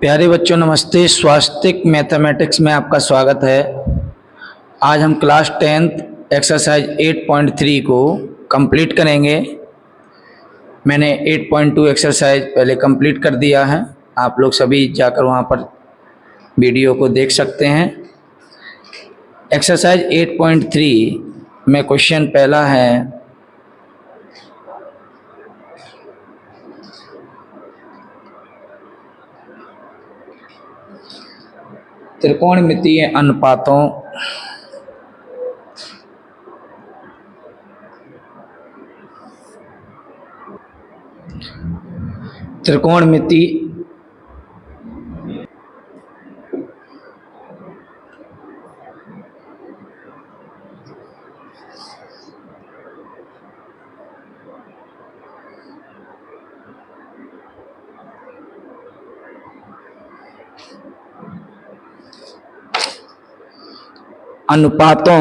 प्यारे बच्चों नमस्ते। स्वास्तिक मैथमेटिक्स में आपका स्वागत है। आज हम क्लास 10th एक्सरसाइज 8.3 को कंप्लीट करेंगे। मैंने 8.2 एक्सरसाइज पहले कंप्लीट कर दिया है, आप लोग सभी जाकर वहाँ पर वीडियो को देख सकते हैं। एक्सरसाइज 8.3 में क्वेश्चन पहला है, त्रिकोणमितीय अनुपातों त्रिकोणमिति अनुपातों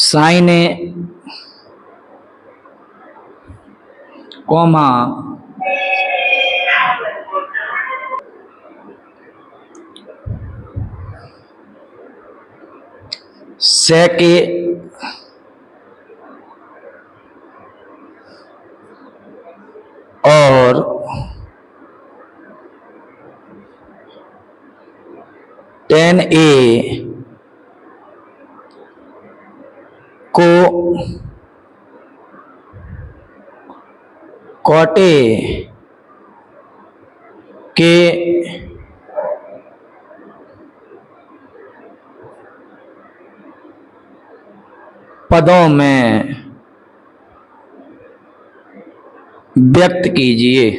साइन ए कॉमा सेक ए और टेन ए को कॉट ए के पदों में व्यक्त कीजिए।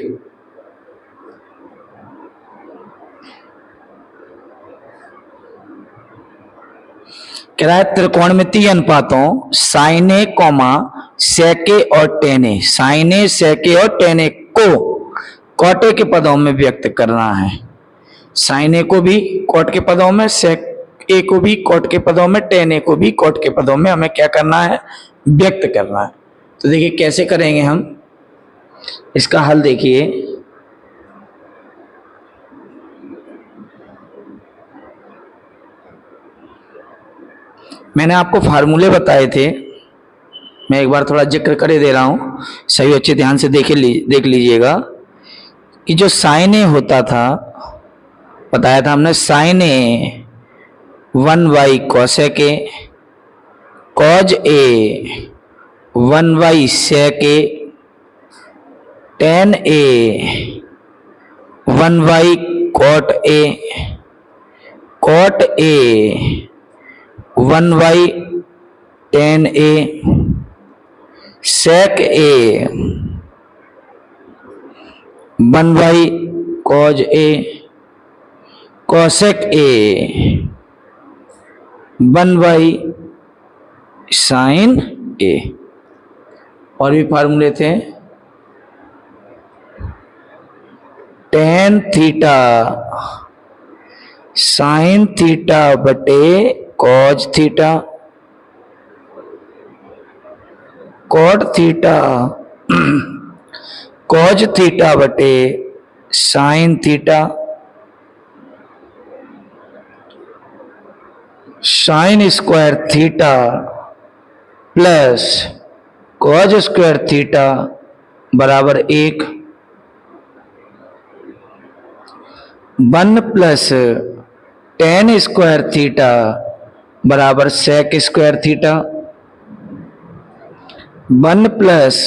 कह रहा है त्रिकोणमितीय अनुपातों साइन ए कॉमा सेक ए और टेन ए, साइन ए सेक ए और टेन ए को कॉट ए के पदों में व्यक्त करना है। साइन ए को भी कॉट के पदों में, सेक ए को भी कॉट के पदों में, टेन ए को भी कॉट के पदों में हमें क्या करना है, व्यक्त करना है। तो देखिए कैसे करेंगे हम इसका हल। देखिए मैंने आपको फार्मूले बताए थे, मैं एक बार थोड़ा जिक्र करे दे रहा हूं, सही अच्छे ध्यान से देख लीजिएगा कि जो साइन ए होता था, बताया था हमने, sine A 1 cosec A, cos A 1 sec A, tan A 1 cot A, cot A 1 tan A, sec A 1 cos A, cosec A 1 sine A. और भी फार्मूले थे, टेन थीटा साइन थीटा बटे cos theta, cot theta cos theta बटे sine theta, sine square theta plus cos square theta बराबर 1, 1 plus tan square theta बराबर sec square theta, 1 plus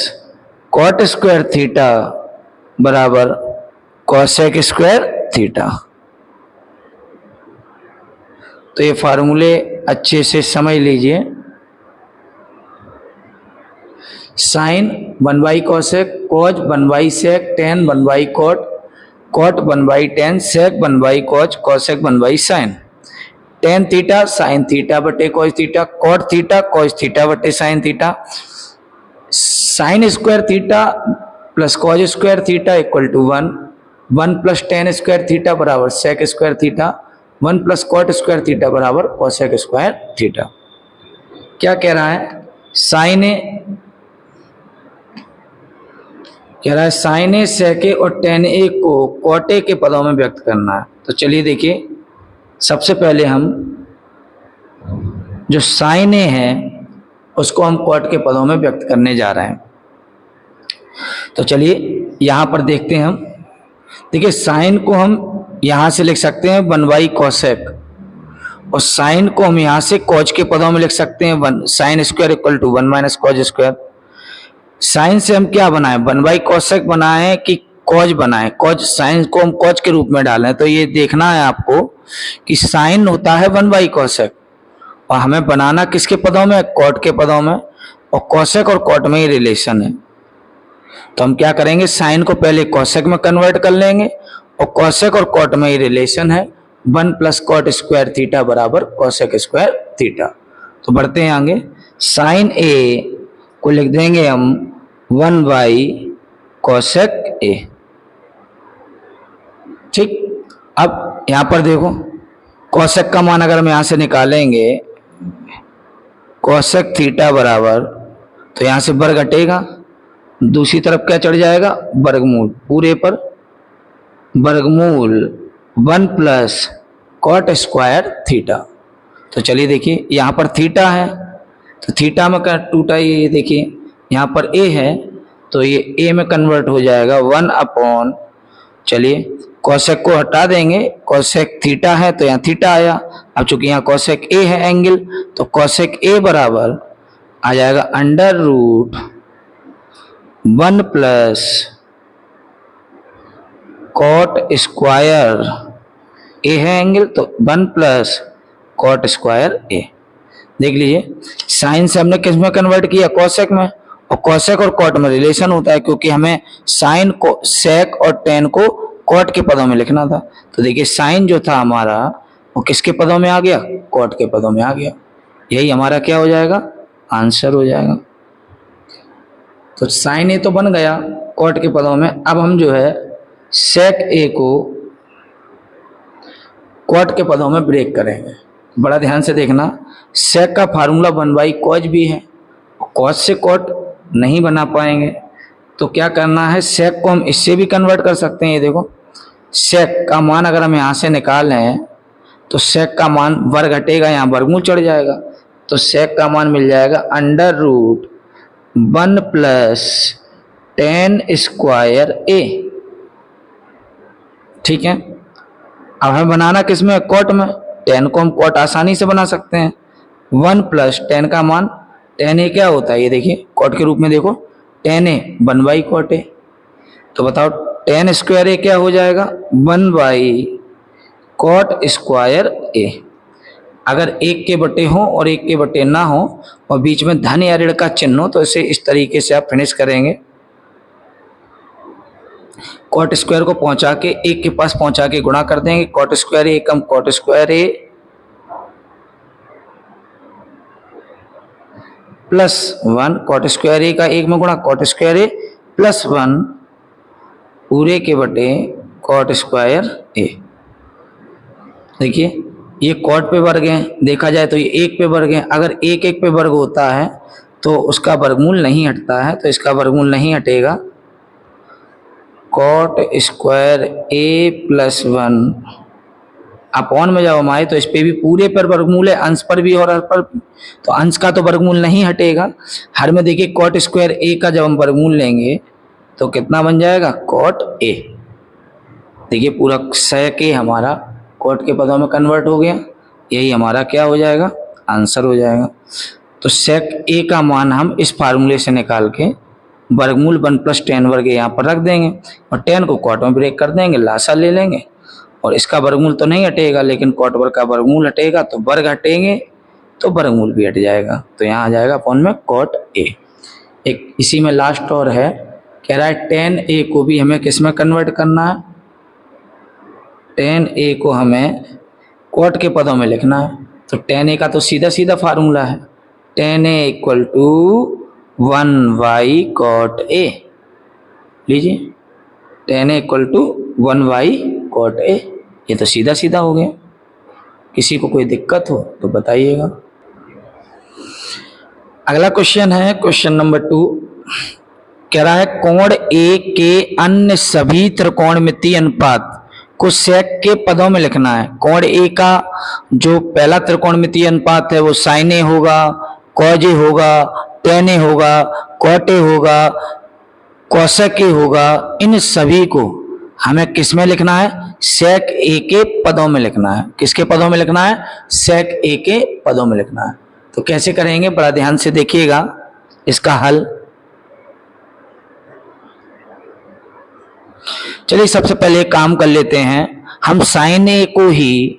cot square theta बराबर cosec square theta. तो ये फार्मूले अच्छे से समझ लीजिए। Sine 1 cosec, cos 1 sec, tan 1 cot, cot 1 tan, sec 1 cos, cosec 1 sine. Tan theta sine theta बटे cos theta, cot theta cos theta बटे sine theta, sine square theta plus cos square theta equal to 1, 1 plus tan square theta बराबर sec square theta, 1 plus cot square theta बराबर cosec square theta. क्या कह रहा है, sign ए कह रहा है साइन ए सेक ए और टेन ए को कॉट ए के पदों में व्यक्त करना है। तो चलिए देखिए, सबसे पहले हम जो साइन ए है उसको हम कॉट के पदों में व्यक्त करने जा रहे हैं। तो चलिए यहां पर देखते हैं हम। देखिए साइन को हम यहां से लिख सकते हैं 1 कोसेक, और साइन को हम यहां से कॉज के पदों में लिख सकते हैं 1 sine square equal to 1 - cos square. Sine से हम क्या बनाए, 1 कोसेक बनाए कि कॉज बनाए। कॉज, साइन को हम कॉज के रूप में डालें, तो ये देखना है आपको कि साइन होता है 1 कोसेक, और हमें बनाना किसके पदों में, कॉट के पदों में, और कोसेक और कॉट में ही रिलेशन है। तो हम क्या करेंगे, साइन को पहले कोसेक में कन्वर्ट कर लेंगे, और कोसेक और कॉट में ही रिलेशन है 1 + कॉट स्क्वायर थीटा बराबर कोसेक स्क्वायर थीटा। तो बढ़ते हैं आगे, साइन ए को लिख देंगे हम 1 कोसेक ए। ठीक, अब यहां पर देखो कोसेक का मान अगर हम यहां से निकालेंगे कोसेक थीटा बराबर, तो यहां से वर्ग हटेगा, दूसरी तरफ क्या चढ़ जाएगा, वर्गमूल, पूरे पर वर्गमूल 1 + कॉट स्क्वायर थीटा। तो चलिए देखिए यहां पर थीटा है, तो थीटा में क्या टूटा, ये देखिए यहां पर ए है, तो ये ए में कन्वर्ट हो जाएगा 1/, चलिए कोसेक को हटा देंगे, कोसेक थीटा है तो यहाँ थीटा आया। अब चूंकि यहाँ कोसेक ए है एंगल, तो कोसेक ए बराबर आ जाएगा √1 + कॉट स्क्वायर ए है एंगल, तो 1 + कॉट स्क्वायर ए। देख लीजिए साइन से हमने किस में कन्वर्ट किया, कोसेक में, और कोसेक और कॉट में रिलेशन होता है, क्योंकि हमें साइन को सेक और टेन को कॉट के पदों में लिखना था। तो देखिए साइन जो था हमारा वो किसके पदों में आ गया, कॉट के पदों में आ गया। यही हमारा क्या हो जाएगा, आंसर हो जाएगा। तो साइन ए तो बन गया कॉट के पदों में। अब हम जो है सेक ए को कॉट के पदों में ब्रेक करेंगे। बड़ा ध्यान से देखना, सेक का फार्मूला 1 कॉज भी है, कॉज से कॉट नहीं बना पाएंगे, तो क्या करना है, सेक को हम इससे भी कन्वर्ट कर सकते हैं। ये देखो सेक का मान अगर हम यहाँ से निकालें तो सेक का मान वर्ग हटेगा, यहाँ वर्गमूल चढ़ जाएगा, तो सेक का मान मिल जाएगा √1 + tan स्क्वायर ए। ठीक है, अब हमें बनाना किसमें, कॉट में। tan को हम कॉट आसानी से बना सकते हैं, 1 + tan का मान, tan ए क्या होता है, ये देखिए कॉट के रूप में देखो, tan ए 1 कॉट ए। तो बताओ tan स्क्वायर ए क्या हो जाएगा, 1 कॉट स्क्वायर ए। अगर एक के बटे हो और एक के बटे ना हो और बीच में धन या ऋण का चिन्ह हो, तो इसे इस तरीके से आप फिनिश करेंगे, कॉट स्क्वायर को पहुंचा के एक के पास पहुंचा के गुणा कर देंगे, कॉट स्क्वायर ए कम कॉट स्क्वायर ए +1, कॉट स्क्वायर ए का 1 में गुणा, कॉट स्क्वायर ए +1 पूरे के बटे कॉट स्क्वायर ए। देखिए ये कॉट पे वर्ग है, देखा जाए तो ये 1 पे वर्ग है। अगर 1 पे वर्ग होता है तो उसका वर्गमूल नहीं हटता है, तो इसका वर्गमूल नहीं हटेगा, कॉट स्क्वायर ए +1 अपॉन में जब हम आए तो इस पे भी पूरे पर वर्गमूल है, अंश पर भी और हर पर भी, तो अंश का तो वर्गमूल नहीं हटेगा। हर में देखिए कॉट स्क्वायर ए का जब हम वर्गमूल लेंगे तो कितना बन जाएगा, कॉट ए। देखिए पूरा सेक ए हमारा कॉट के पदों में कन्वर्ट हो गया, यही हमारा क्या हो जाएगा, आंसर हो जाएगा। तो सेक ए का मान हम इस फार्मूले से निकाल के वर्गमूल 1 + tan वर्ग यहाँ पर रख देंगे, और tan को कॉट में ब्रेक कर देंगे, लासा ले लेंगे, और इसका वर्गमूल तो नहीं हटेगा लेकिन कॉट वर्ग का वर्गमूल हटेगा, तो वर्ग हटेंगे तो वर्गमूल भी हट जाएगा, तो यहाँ आ जाएगा अपॉन में कॉट ए। एक इसी में लास्ट और है, कह रहा है tan ए को भी हमें किस में कन्वर्ट करना है, tan ए को हमें कॉट के पदों में लिखना है। तो tan ए का तो सीधा सीधा फार्मूला है, tan A equal to 1 cot A. लीजिए tan A equal to 1 cot A, ये तो सीधा सीधा हो गया। किसी को कोई दिक्कत हो तो बताइएगा। अगला क्वेश्चन है क्वेश्चन नंबर 2। कह रहा है कोण ए के अन्य सभी त्रिकोणमितीय अनुपात को सेक के पदों में लिखना है। कोण ए का जो पहला त्रिकोणमितीय अनुपात है वो साइन ए होगा, कॉज ए होगा, टेन ए होगा, कॉट ए होगा, कोसेक ए होगा। इन सभी को हमें किस में लिखना है? सेक ए के पदों में लिखना है। किसके पदों में लिखना है? सेक ए के पदों में लिखना है। तो कैसे करेंगे, बड़ा ध्यान से देखिएगा इसका हल। चलिए सबसे पहले एक काम कर लेते हैं, हम साइन ए को ही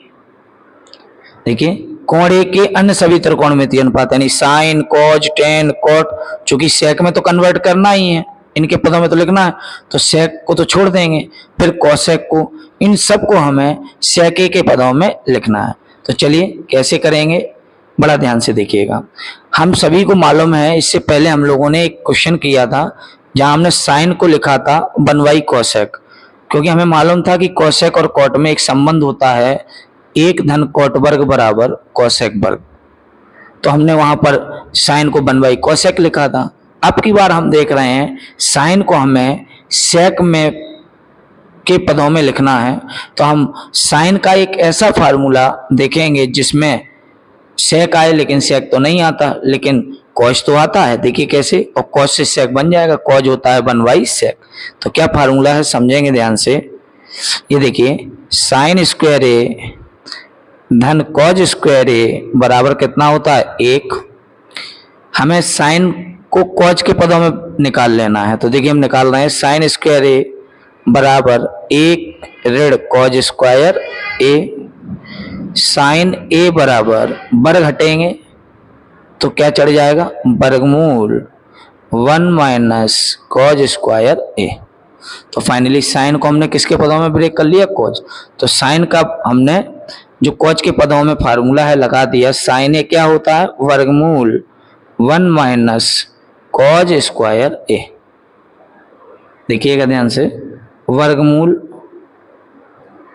देखिए कोण ए के अन्य सभी त्रिकोणमितीय अनुपात यानी साइन, कॉज, टेन, कॉट, चूंकि सेक में तो कन्वर्ट करना ही है, इनके पदों में तो लिखना है, तो सेक को तो छोड़ देंगे, फिर कोसेक को, इन सब को हमें सेक ए के पदों में लिखना है। तो चलिए कैसे करेंगे, बड़ा ध्यान से देखिएगा। हम सभी को मालूम है, इससे पहले हम लोगों ने एक क्वेश्चन किया था जहां हमने साइन को लिखा था 1 कोसेक, क्योंकि हमें मालूम था कि कोसेक और कॉट में एक संबंध होता है 1 धन कॉट वर्ग बराबर कोसेक वर्ग। तो हमने वहां पर साइन को 1 कोसेक लिखा था। अब की बार हम देख रहे हैं साइन को हमें सेक में के पदों में लिखना है। तो हम साइन का एक ऐसा फार्मूला देखेंगे जिसमें सेक आए, लेकिन सेक तो नहीं आता, लेकिन कॉस तो आता है। देखिए कैसे, और कॉस से सेक बन जाएगा, कॉज होता है 1 सेक। तो क्या फार्मूला है समझेंगे ध्यान से। ये देखिए साइन स्क्वायर ए धन कॉज स्क्वायर ए बराबर कितना होता है? 1। हमें साइन को कॉज के पदों में निकाल लेना है। तो देखिए हम निकाल रहे हैं साइन स्क्वायर ए बराबर 1 ऋण कॉज स्क्वायर ए। साइन ए बराबर वर्ग हटेंगे तो क्या चढ़ जाएगा? वर्गमूल 1 माइनस कॉज स्क्वायर ए। तो फाइनली साइन को हमने किसके पदों में ब्रेक कर लिया? कॉज। तो साइन का हमने जो कॉज के पदों में फार्मूला है लगा दिया। साइन ए क्या होता है? वर्गमूल 1 माइनस कॉज स्क्वायर ए। देखिएगा ध्यान से, वर्गमूल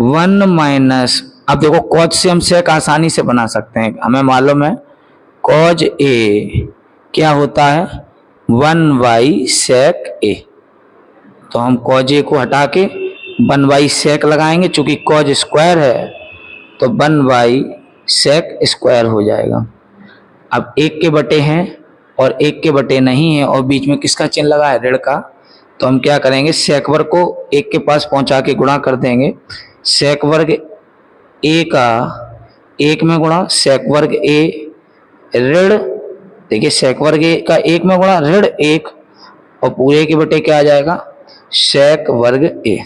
1 माइनस, अब देखो कॉज से हम सेक आसानी से बना सकते हैं, हमें मालूम है कॉज ए क्या होता है? 1 सेक ए। तो हम कॉज ए को हटा के 1 सेक लगाएंगे, चूंकि कॉज स्क्वायर है तो 1 सेक स्क्वायर हो जाएगा। अब 1 के बटे हैं और 1 के बटे नहीं है और बीच में किसका चिन्ह लगा है? ऋण का। तो हम क्या करेंगे, सेक वर्ग को 1 के पास पहुंचा के गुणा कर देंगे। सेक वर्ग ए का 1 में गुणा सेक वर्ग ए ऋण, देखिए सेक वर्ग ए का 1 में गुणा ऋण 1 और पूरे के बटे क्या आ जाएगा? सेक वर्ग ए।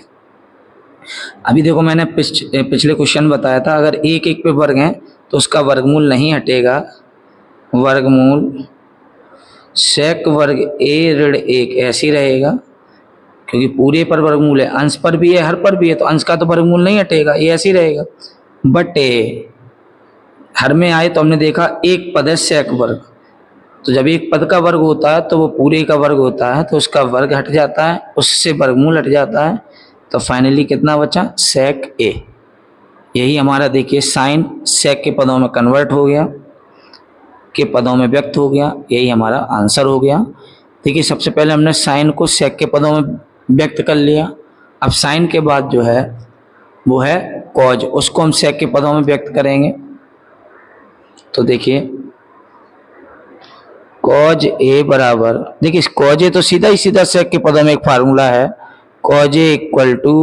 अभी देखो मैंने पिछले क्वेश्चन बताया था, अगर 1 पे वर्ग है तो उसका वर्गमूल नहीं हटेगा। वर्गमूल सेक वर्ग ए ऋण 1 ऐसे ही रहेगा, क्योंकि पूरे पर वर्गमूल है, अंश पर भी है, हर पर भी है, तो अंश का तो वर्गमूल नहीं हटेगा, ये ऐसे ही रहेगा। बटे हर में आए तो हमने देखा एक पद है सेक वर्ग, तो जब एक पद का वर्ग होता है तो वो पूरे का वर्ग होता है, तो उसका वर्ग हट जाता है, उससे वर्गमूल हट जाता है। तो फाइनली कितना बचा? सेक ए। यही हमारा देखिए साइन सेक के पदों में कन्वर्ट हो गया, के पदों में व्यक्त हो गया, यही हमारा आंसर हो गया। देखिए सबसे पहले हमने साइन को सेक के पदों में व्यक्त कर लिया। अब साइन के बाद जो है वो है कॉज, उसको हम सेक के पदों में व्यक्त करेंगे। तो देखिए कॉज ए बराबर, देखिए कॉज ए तो सीधा ही सीधा सेक के पदों में एक फार्मूला है, कॉज ए इक्वल टू,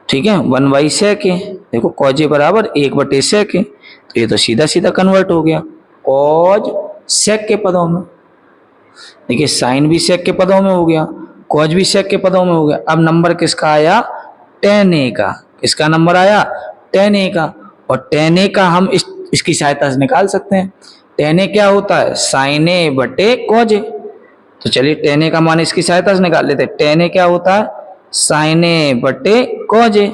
ठीक है, 1 सेक है। देखो कॉज ए बराबर 1 सेक है, तो ये तो सीधा सीधा कन्वर्ट हो गया कॉज सेक के पदों में। देखिए साइन भी सेक के पदों में हो गया, कॉज भी सेक के पदों में हो गया। अब नंबर किसका आया? टेन ए का। किसका नंबर आया? टेन ए का। और टेन ए का हम इसकी सहायता से निकाल सकते हैं। टेन ए क्या होता है? साइन ए बटे कॉज ए। तो चलिए टेन ए का मान इसकी सहायता से निकाल लेते हैं। टेन ए क्या होता है? साइन ए बटे कॉज ए।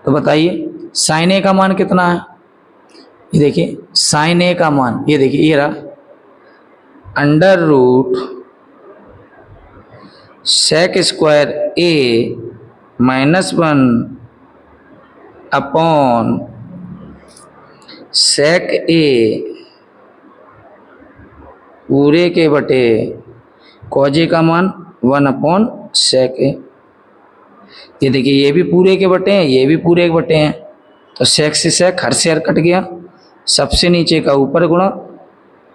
तो बताइए साइन ए का मान कितना है? ये देखिए साइन ए का मान, ये देखिए ये रहा, अंडर रूट सेक स्क्वायर ए -1 अपॉन सेक ए पूरे के बटे कॉज ए का मान 1/sec ए। ये देखिए ये भी पूरे के बटे हैं, ये भी पूरे के बटे हैं, तो sec से sec हर से हर कट गया, सबसे नीचे का ऊपर गुणा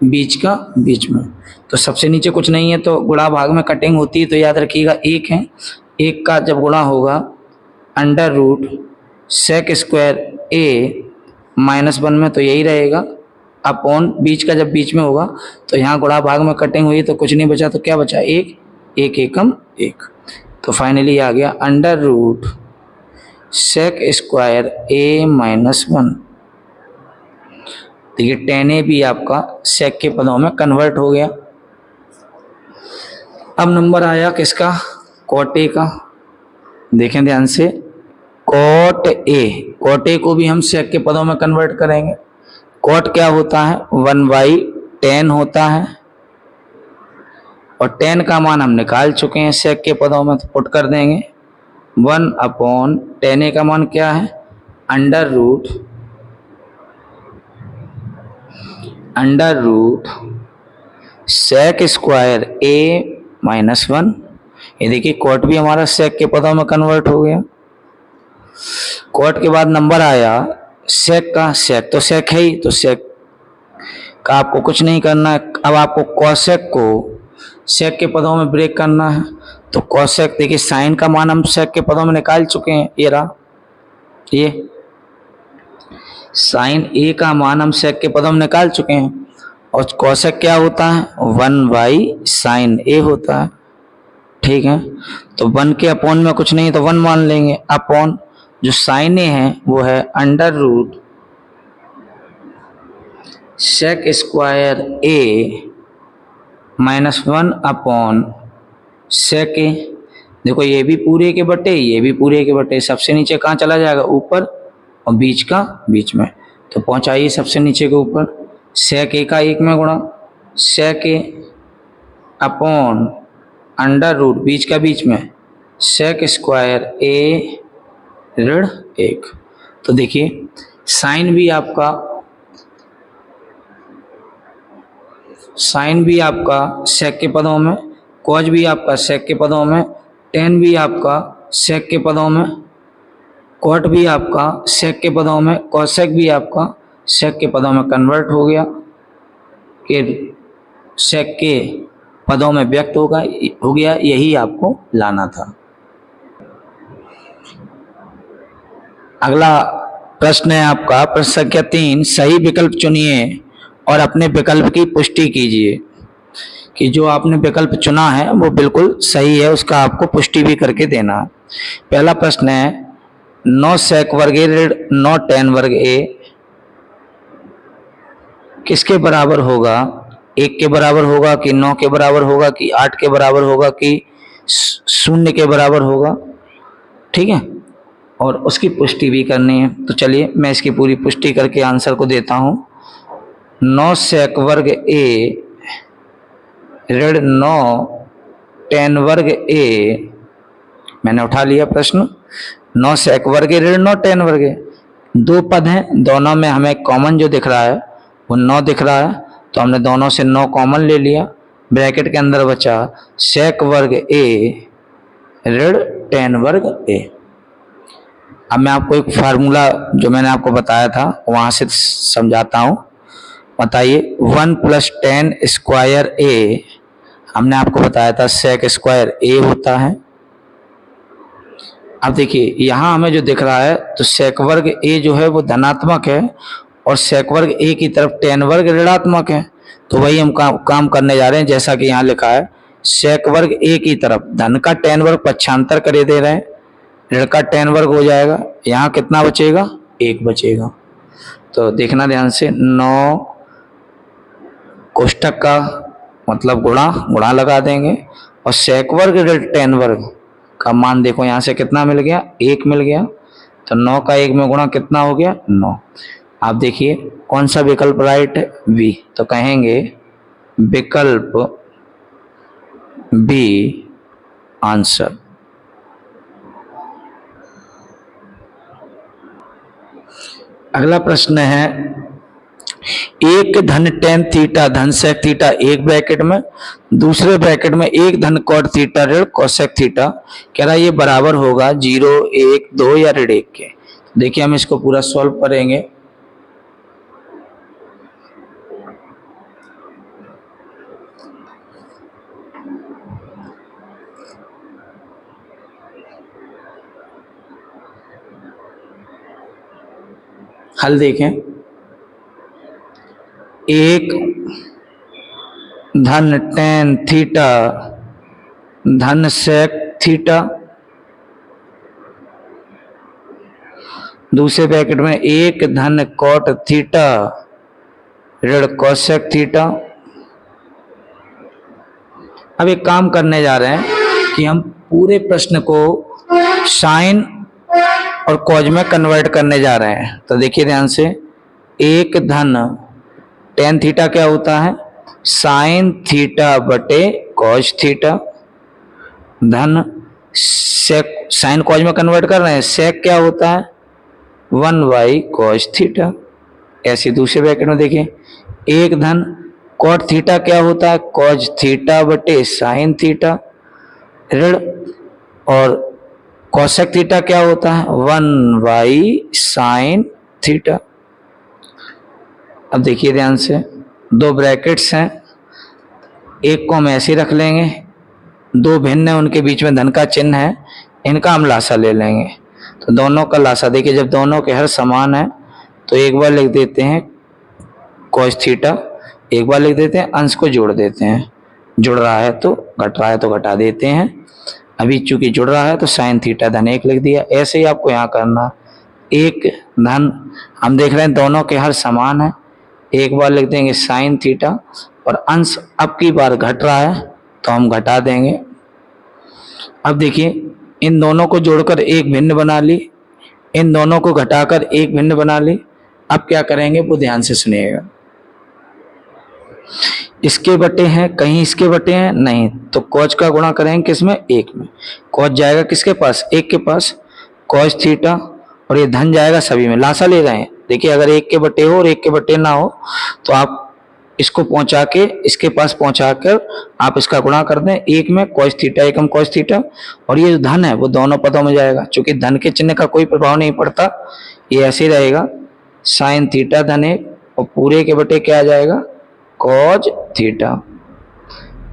बीच का बीच में। तो सबसे नीचे कुछ नहीं है तो गुणा भाग में कटिंग होती है, तो याद रखिएगा एक है, एक का जब गुणा होगा अंडर रूट sec स्क्वायर ए -1 में तो यही रहेगा, अपॉन बीच का जब बीच में होगा तो यहाँ गुणा भाग में कटिंग हुई तो कुछ नहीं बचा, तो क्या बचा, एक, एक एकम एक। तो फाइनली आ गया अंडर रूट sec स्क्वायर ए -1। देखिए tan a भी आपका sec के पदों में कन्वर्ट हो गया। अब नंबर आया किसका, cot a का। देखें ध्यान से, cot a को भी हम sec के पदों में कन्वर्ट करेंगे। cot क्या होता है, 1/tan होता है, और tan का मान हम निकाल चुके हैं sec के पदों में, तो पुट कर देंगे 1/tan a का मान क्या है, under root sec square a -1। ये देखिए cot भी हमारा sec के पदों में कन्वर्ट हो गया। cot के बाद नंबर आया sec का, sec तो sec है ही, तो sec का आपको कुछ नहीं करना है। अब आपको cosec को sec के पदों में ब्रेक करना है, तो cosec देखिए sin का मान हम sec के पदों में निकाल चुके हैं, ये रहा, ये sin a का मान हम sec के पदों में निकाल चुके हैं, और cosec क्या होता है, 1/sin a होता है। ठीक है, तो 1 के अपॉन में कुछ नहीं तो 1 मान लेंगे, अपॉन जो sin a है वो है under root sec square a -1/sec a। देखो ये भी पूरे के बटे, ये भी पूरे के बटे, सबसे नीचे कहाँ चला जाएगा, ऊपर, और बीच का बीच में, तो पहुंचाइए सबसे नीचे के ऊपर, sec a का 1 में गुणा sec a upon under root बीच का बीच में sec स्क्वायर a ऋण 1। तो देखिए साइन भी आपका sec के पदों में, cos भी आपका sec के पदों में, tan भी आपका sec के पदों में, cot भी आपका sec के पदों में, cosec भी आपका sec के पदों में कन्वर्ट हो गया, कि sec के पदों में व्यक्त हो गया, यही आपको लाना था। अगला प्रश्न है आपका प्रश्न संख्या 3, सही विकल्प चुनिए और अपने विकल्प की पुष्टि कीजिए, कि जो आपने विकल्प चुना है वो बिल्कुल सही है, उसका आपको पुष्टि भी करके देना। पहला प्रश्न है 9 sec वर्ग a ऋण 9 tan वर्ग a किसके बराबर होगा, 1 के बराबर होगा कि 9 के बराबर होगा कि 8 के बराबर होगा कि 0 के बराबर होगा। ठीक है, और उसकी पुष्टि भी करनी है। तो चलिए मैं इसकी पूरी पुष्टि करके आंसर को देता हूं। 9 sec वर्ग a ऋण 9 tan वर्ग a, मैंने उठा लिया प्रश्न, 9 sec वर्ग a ऋण 9 tan वर्ग a, दो पद हैं, दोनों में हमें कॉमन जो दिख रहा है वो 9 दिख रहा है, तो हमने दोनों से 9 कॉमन ले लिया, ब्रैकेट के अंदर बचा sec वर्ग a ऋण tan वर्ग a। अब मैं आपको एक फार्मूला जो मैंने आपको बताया था वहां से समझाता हूं। बताइए 1 + tan स्क्वायर a, हमने आपको बताया था sec स्क्वायर a होता है। अब देखिए यहां हमें जो दिख रहा है तो sec वर्ग a जो है वो धनात्मक है, और sec वर्ग a की तरफ tan वर्ग ऋणात्मक है, तो वही हम काम करने जा रहे हैं। जैसा कि यहाँ लिखा है sec वर्ग a की तरफ धन का tan वर्ग पक्षांतर करे दे रहे हैं, ऋण का tan वर्ग हो जाएगा, यहाँ कितना बचेगा, 1 बचेगा। तो देखना ध्यान से, 9 कोष्ठक का मतलब गुणा लगा देंगे, और sec वर्ग ऋण tan वर्ग का मान देखो यहाँ से कितना मिल गया, 1 मिल गया, तो 9 का 1 में गुणा कितना हो गया, 9। आप देखिए कौन सा विकल्प राइट है, बी, तो कहेंगे विकल्प बी आंसर। अगला प्रश्न है एक धन टेन थीटा धन सेक थीटा एक ब्रैकेट में, दूसरे ब्रैकेट में एक धन कॉट थीटा ऋण कोसेक थीटा, कह रहा है ये बराबर होगा 0, 1, 2 या ऋण 1 के। देखिए हम इसको पूरा सॉल्व करेंगे। हल देखें, एक धन टेन थीटा धन सेक थीटा, दूसरे ब्रैकेट में एक धन कॉट थीटा ऋण कोसेक थीटा। अब एक काम करने जा रहे हैं कि हम पूरे प्रश्न को साइन और कॉज में कन्वर्ट करने जा रहे हैं। तो देखिए ध्यान से, एक धन टेन थीटा क्या होता है, साइन थीटा बटे कॉज थीटा, धन सेक, साइन कॉज में कन्वर्ट कर रहे हैं, सेक क्या होता है 1 कॉज थीटा। ऐसे दूसरे ब्रैकेट में देखिए, एक धन कॉट थीटा क्या होता है, कॉज थीटा बटे साइन थीटा ऋण, और कोसेक थीटा क्या होता है 1 साइन थीटा। अब देखिए ध्यान से, दो ब्रैकेट्स हैं, एक को हम ऐसे रख लेंगे, दो भिन्न है उनके बीच में धन का चिन्ह है, इनका हम लासा ले लेंगे। तो दोनों का लासा देखिए, जब दोनों के हर समान है तो एक बार लिख देते हैं कॉस थीटा, एक बार लिख देते हैं अंश को जोड़ देते हैं, जुड़ रहा है तो घट रहा है तो घटा देते हैं। अभी चूंकि जुड़ रहा है तो साइन थीटा धन 1 लिख दिया। ऐसे ही आपको यहाँ करना, एक धन हम देख रहे हैं दोनों के हर समान है, एक बार लिख देंगे साइन थीटा, और अंश अब की बार घट रहा है तो हम घटा देंगे। अब देखिए, इन दोनों को जोड़कर एक भिन्न बना ली, इन दोनों को घटाकर एक भिन्न बना ली। अब क्या करेंगे वो ध्यान से सुनिएगा। इसके बटे हैं, कहीं इसके बटे हैं नहीं, तो कॉज का गुणा करेंगे किसमें, एक में। कॉज जाएगा किसके पास, एक के पास, कॉज थीटा, और ये धन जाएगा सभी में, लासा ले रहे हैं। देखिए अगर एक के बटे हो और एक के बटे ना हो तो आप इसको पहुंचा के इसके पास पहुंचाकर आप इसका गुणा कर दें, एक में कॉस थीटा एकम कॉस थीटा, और ये जो धन है वो दोनों पदों में जाएगा। चूंकि धन के चिन्ह का कोई प्रभाव नहीं पड़ता, ये ऐसे ही रहेगा साइन थीटा धन 1, और पूरे के बटे क्या आ जाएगा कॉज थीटा।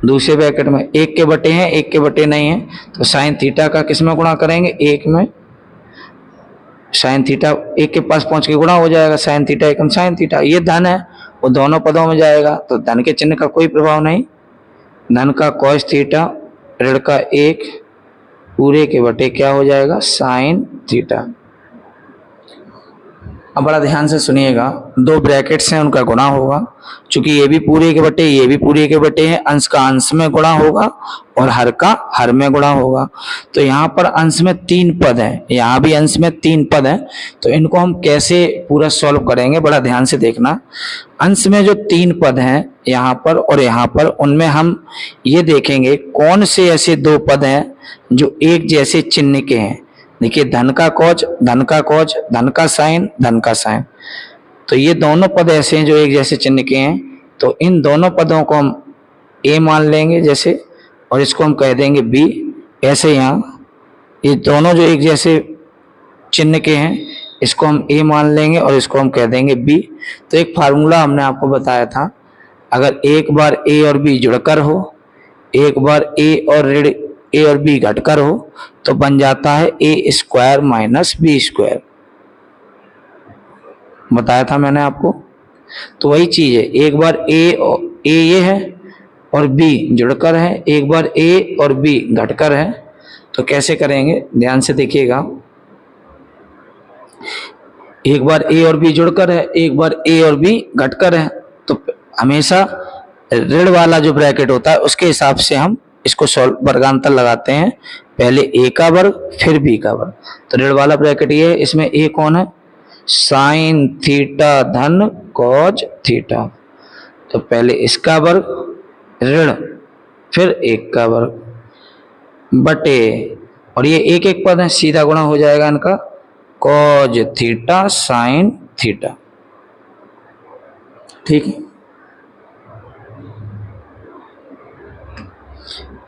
दूसरे ब्रैकेट में एक के बटे हैं एक के बटे नहीं है, तो साइन थीटा का किस में गुणा करेंगे, एक में। साइन थीटा एक के पास पहुंच के गुणा हो जाएगा, साइन थीटा एकम साइन थीटा। ये धन है वो दोनों पदों में जाएगा, तो धन के चिन्ह का कोई प्रभाव नहीं। धन का कॉस थीटा ऋण का 1 पूरे के बटे क्या हो जाएगा साइन थीटा। अब बड़ा ध्यान से सुनिएगा, दो ब्रैकेट्स हैं उनका गुणा होगा, चूंकि ये भी पूरे के बटे ये भी पूरे के बटे हैं, अंश का अंश में गुणा होगा और हर का हर में गुणा होगा। तो यहाँ पर अंश में 3 पद हैं, यहाँ भी अंश में 3 पद हैं, तो इनको हम कैसे पूरा सॉल्व करेंगे बड़ा ध्यान से देखना। अंश में जो 3 पद हैं यहाँ पर और यहाँ पर, उनमें हम ये देखेंगे कौन से ऐसे 2 पद हैं जो एक जैसे चिन्ह के हैं। देखिए धन का कॉज धन का कॉज, धन का साइन धन का साइन, तो ये दोनों पद ऐसे हैं जो एक जैसे चिन्ह के हैं। तो इन दोनों पदों को हम ए मान लेंगे जैसे, और इसको हम कह देंगे बी। ऐसे यहाँ ये दोनों जो एक जैसे चिन्ह के हैं इसको हम ए मान लेंगे और इसको हम कह देंगे बी। तो एक फार्मूला हमने आपको बताया था, अगर एक बार ए और बी जुड़कर हो, एक बार ए और ऋण ए और बी घटकर हो, तो बन जाता है ए स्क्वायर माइनस बी स्क्वायर। बताया था मैंने आपको। तो वही चीज है, एक बार ए ये है और बी जुड़कर है, एक बार ए और बी घटकर है। तो कैसे करेंगे ध्यान से देखिएगा, एक बार ए और बी जुड़कर है, एक बार ए और बी घटकर है। तो हमेशा ऋण वाला जो ब्रैकेट होता है उसके हिसाब से हम इसको सॉल्व वर्गांतर लगाते हैं, पहले ए का वर्ग फिर बी का वर्ग। तो ऋण वाला ब्रैकेट ये है, इसमें ए कौन है साइन थीटा धन कॉज थीटा। तो पहले इसका वर्ग ऋण फिर एक का वर्ग बटे, और ये एक एक पद है सीधा गुणा हो जाएगा इनका, कॉज थीटा साइन थीटा। ठीक है।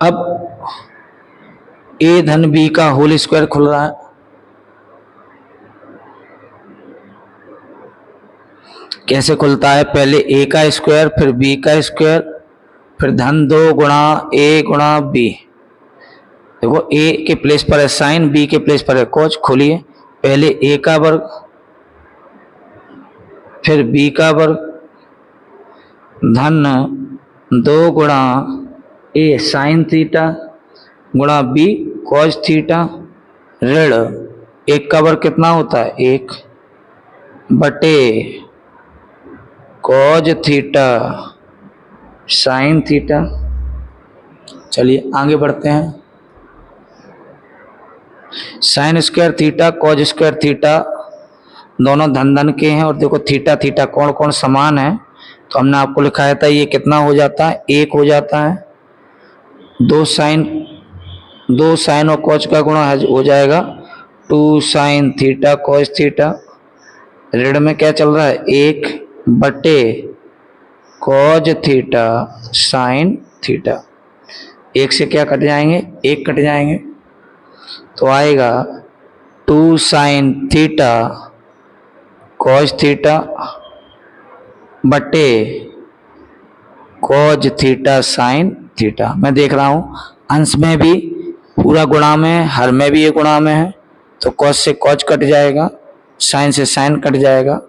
अब a धन b का होल स्क्वायर खुल रहा है, कैसे खुलता है? पहले a का स्क्वायर, फिर b का स्क्वायर, फिर धन 2 गुणा a गुणा b। देखो a के प्लेस पर है साइन, b के प्लेस पर है कोज। खोलिए, पहले a का वर्ग, फिर b का वर्ग, धन 2 गुणा a साइन थीटा गुणा b कॉज थीटा, ऋण 1 का वर्ग कितना होता है? 1 बटे कॉज थीटा साइन थीटा। चलिए आगे बढ़ते हैं। Sign square theta cause square theta दोनों धन धन के हैं, और देखो थीटा थीटा कोण कोण समान है, तो हमने आपको लिखाया था ये कितना हो जाता है? 1 हो जाता है। 2 साइन और कॉज का गुणा हो जाएगा 2 साइन थीटा कॉज थीटा। ऋण में क्या चल रहा है? 1 बटे कॉज थीटा साइन थीटा। 1 से क्या कट जाएंगे? 1 कट जाएंगे, तो आएगा 2 साइन थीटा कॉज थीटा बटे कॉज थीटा साइन थीटा। मैं देख रहा हूं अंश में भी पूरा गुणा में है, हर में भी ये गुणा में है, तो कॉज से कॉज कट जाएगा, साइन से साइन कट जाएगा।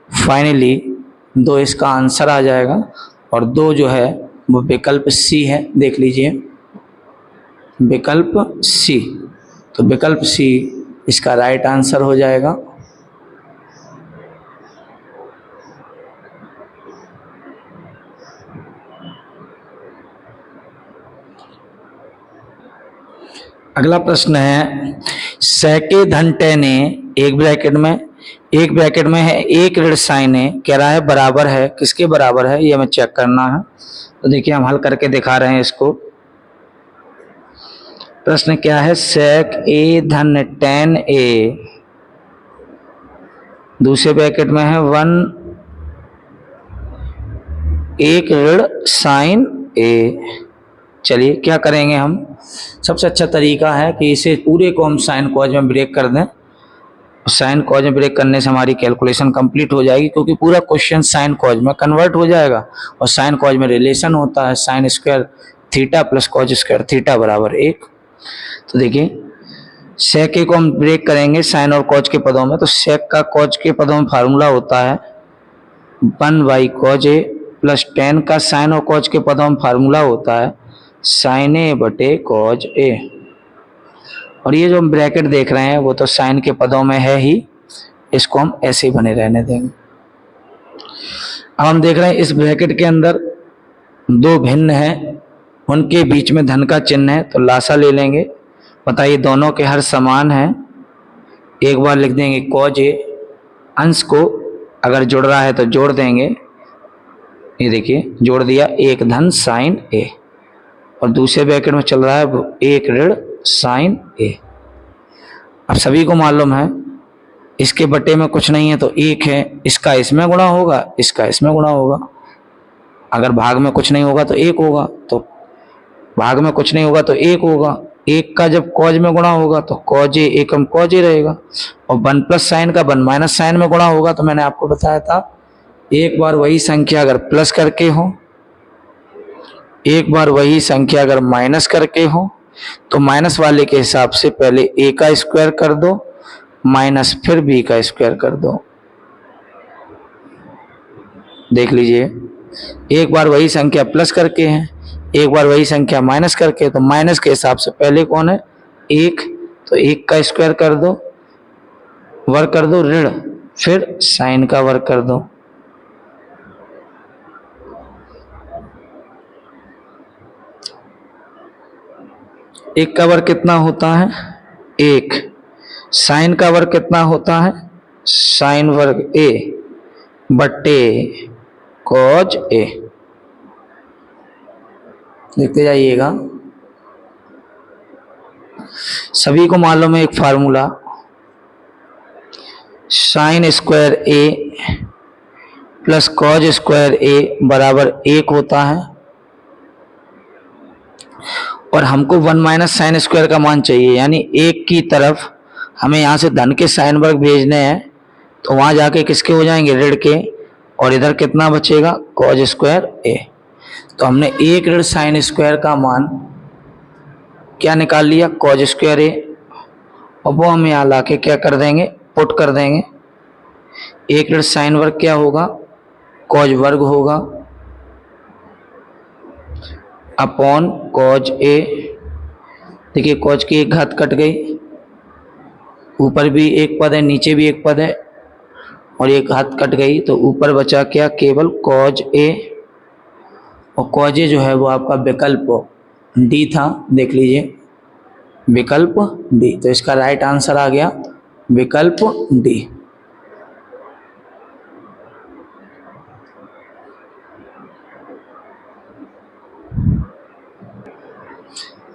फाइनली 2 इसका आंसर आ जाएगा, और 2 जो है वो विकल्प सी है। देख लीजिए विकल्प सी, तो विकल्प सी इसका राइट आंसर हो जाएगा। अगला प्रश्न है सेके धन टेन ए एक ब्रैकेट में है एक ऋण साइन ए, कह रहा है बराबर है, किसके बराबर है ये हमें चेक करना है। तो देखिए हम हल करके दिखा रहे हैं इसको। प्रश्न क्या है? सेक ए धन टेन ए, दूसरे ब्रैकेट में है 1 एक ऋण साइन ए। चलिए क्या करेंगे हम? सबसे अच्छा तरीका है कि इसे पूरे को हम साइन कॉज में ब्रेक कर दें। साइन कॉज में ब्रेक करने से हमारी कैलकुलेशन कंप्लीट हो जाएगी, क्योंकि पूरा क्वेश्चन साइन कॉज में कन्वर्ट हो जाएगा, और साइन कॉज में रिलेशन होता है sign square theta plus cos square theta बराबर 1। तो देखिए सेक ए को हम ब्रेक करेंगे साइन और कॉज के पदों में, तो सेक का कॉज के पदों में फार्मूला होता है 1 कॉज ए प्लस टेन का साइन और कॉज के पदों में फार्मूला होता है साइन ए बटे कॉज ए। और ये जो हम ब्रैकेट देख रहे हैं वो तो साइन के पदों में है ही, इसको हम ऐसे ही बने रहने देंगे। अब हम देख रहे हैं इस ब्रैकेट के अंदर 2 भिन्न हैं, उनके बीच में धन का चिन्ह है, तो लासा ले लेंगे। बताइए दोनों के हर समान है, एक बार लिख देंगे कॉज ए, अंश को अगर जुड़ रहा है तो जोड़ देंगे, ये देखिए जोड़ दिया, एक धन साइन ए, और दूसरे ब्रैकेट में चल रहा है एक ऋण साइन ए। अब सभी को मालूम है इसके बटे में कुछ नहीं है तो 1 है, इसका इसमें गुणा होगा, इसका इसमें गुणा होगा। अगर भाग में कुछ नहीं होगा तो 1 होगा, तो भाग में कुछ नहीं होगा तो 1 होगा। 1 का जब कॉज में गुणा होगा तो कॉज ए एकम कॉज ए रहेगा, और 1 प्लस साइन का 1 माइनस साइन में गुणा होगा। तो मैंने आपको बताया था एक बार वही संख्या अगर प्लस करके हो, एक बार वही संख्या अगर माइनस करके हो, तो माइनस वाले के हिसाब से पहले ए का स्क्वायर कर दो माइनस फिर बी का स्क्वायर कर दो। देख लीजिए एक बार वही संख्या प्लस करके है, एक बार वही संख्या माइनस करके, तो माइनस के हिसाब से पहले कौन है? 1, तो 1 का स्क्वायर कर दो, वर्ग कर दो ऋण, फिर साइन का वर्ग कर दो। एक का वर्ग कितना होता है? 1। साइन का वर्ग कितना होता है? साइन वर्ग ए बट्टे कॉज ए। देखते जाइएगा, सभी को मालूम है एक formula, sign square A plus cos square ए बराबर 1 होता है, और हमको 1 माइनस साइन स्क्वायर का मान चाहिए, यानी 1 की तरफ हमें यहाँ से धन के साइन वर्ग भेजने हैं, तो वहां जाके किसके हो जाएंगे, ऋण के, और इधर कितना बचेगा, कॉज स्क्वायर ए। तो हमने 1 ऋण साइन स्क्वायर का मान क्या निकाल लिया, कॉज स्क्वायर ए, और वो हम यहाँ लाके क्या कर देंगे, पुट कर देंगे। 1 ऋण साइन वर्ग क्या होगा, कॉज वर्ग होगा, अपॉन कॉज ए। देखिए कॉज की एक घात कट गई, ऊपर भी एक पद है नीचे भी एक पद है, और एक घात कट गई, तो ऊपर बचा क्या, केवल कॉज ए, और कॉज ए जो है वो आपका विकल्प डी था, देख लीजिए विकल्प डी। तो इसका राइट आंसर आ गया विकल्प डी।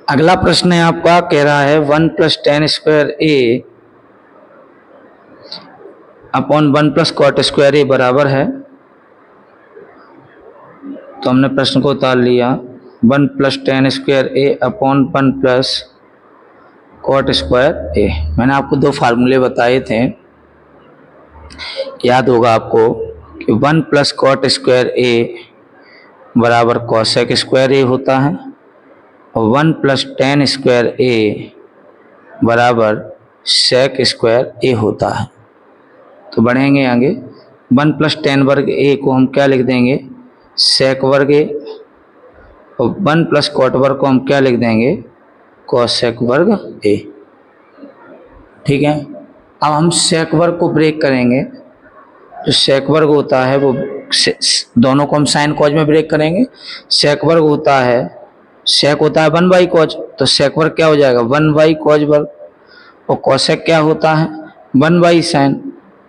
अगला प्रश्न है आपका, कह रहा है 1 plus tan square A upon 1 plus cot square ए बराबर है। तो हमने प्रश्न को उतार लिया, 1 plus tan square A upon 1 plus cot square ए। मैंने आपको 2 फार्मूले बताए थे, याद होगा आपको कि 1 प्लस कॉट स्क्वायर ए बराबर कॉसेक स्क्वायर ए होता है, और 1 प्लस टेन स्क्वायर ए बराबर सेक स्क्वायर ए होता है। तो बढ़ेंगे आगे, 1 प्लस टेन वर्ग ए को हम क्या लिख देंगे, सेक वर्ग ए, और 1 प्लस कॉट वर्ग को हम क्या लिख देंगे, कॉसेक वर्ग ए। ठीक है, अब हम सेक वर्ग को ब्रेक करेंगे। जो सेक वर्ग होता है वो दोनों को हम साइन कॉज में ब्रेक करेंगे। सेक वर्ग होता है, सेक होता है 1 बाई कॉज, तो सेक वर्ग क्या हो जाएगा, 1 बाई कॉज वर्ग, और कॉसेक क्या होता है 1 बाई साइन,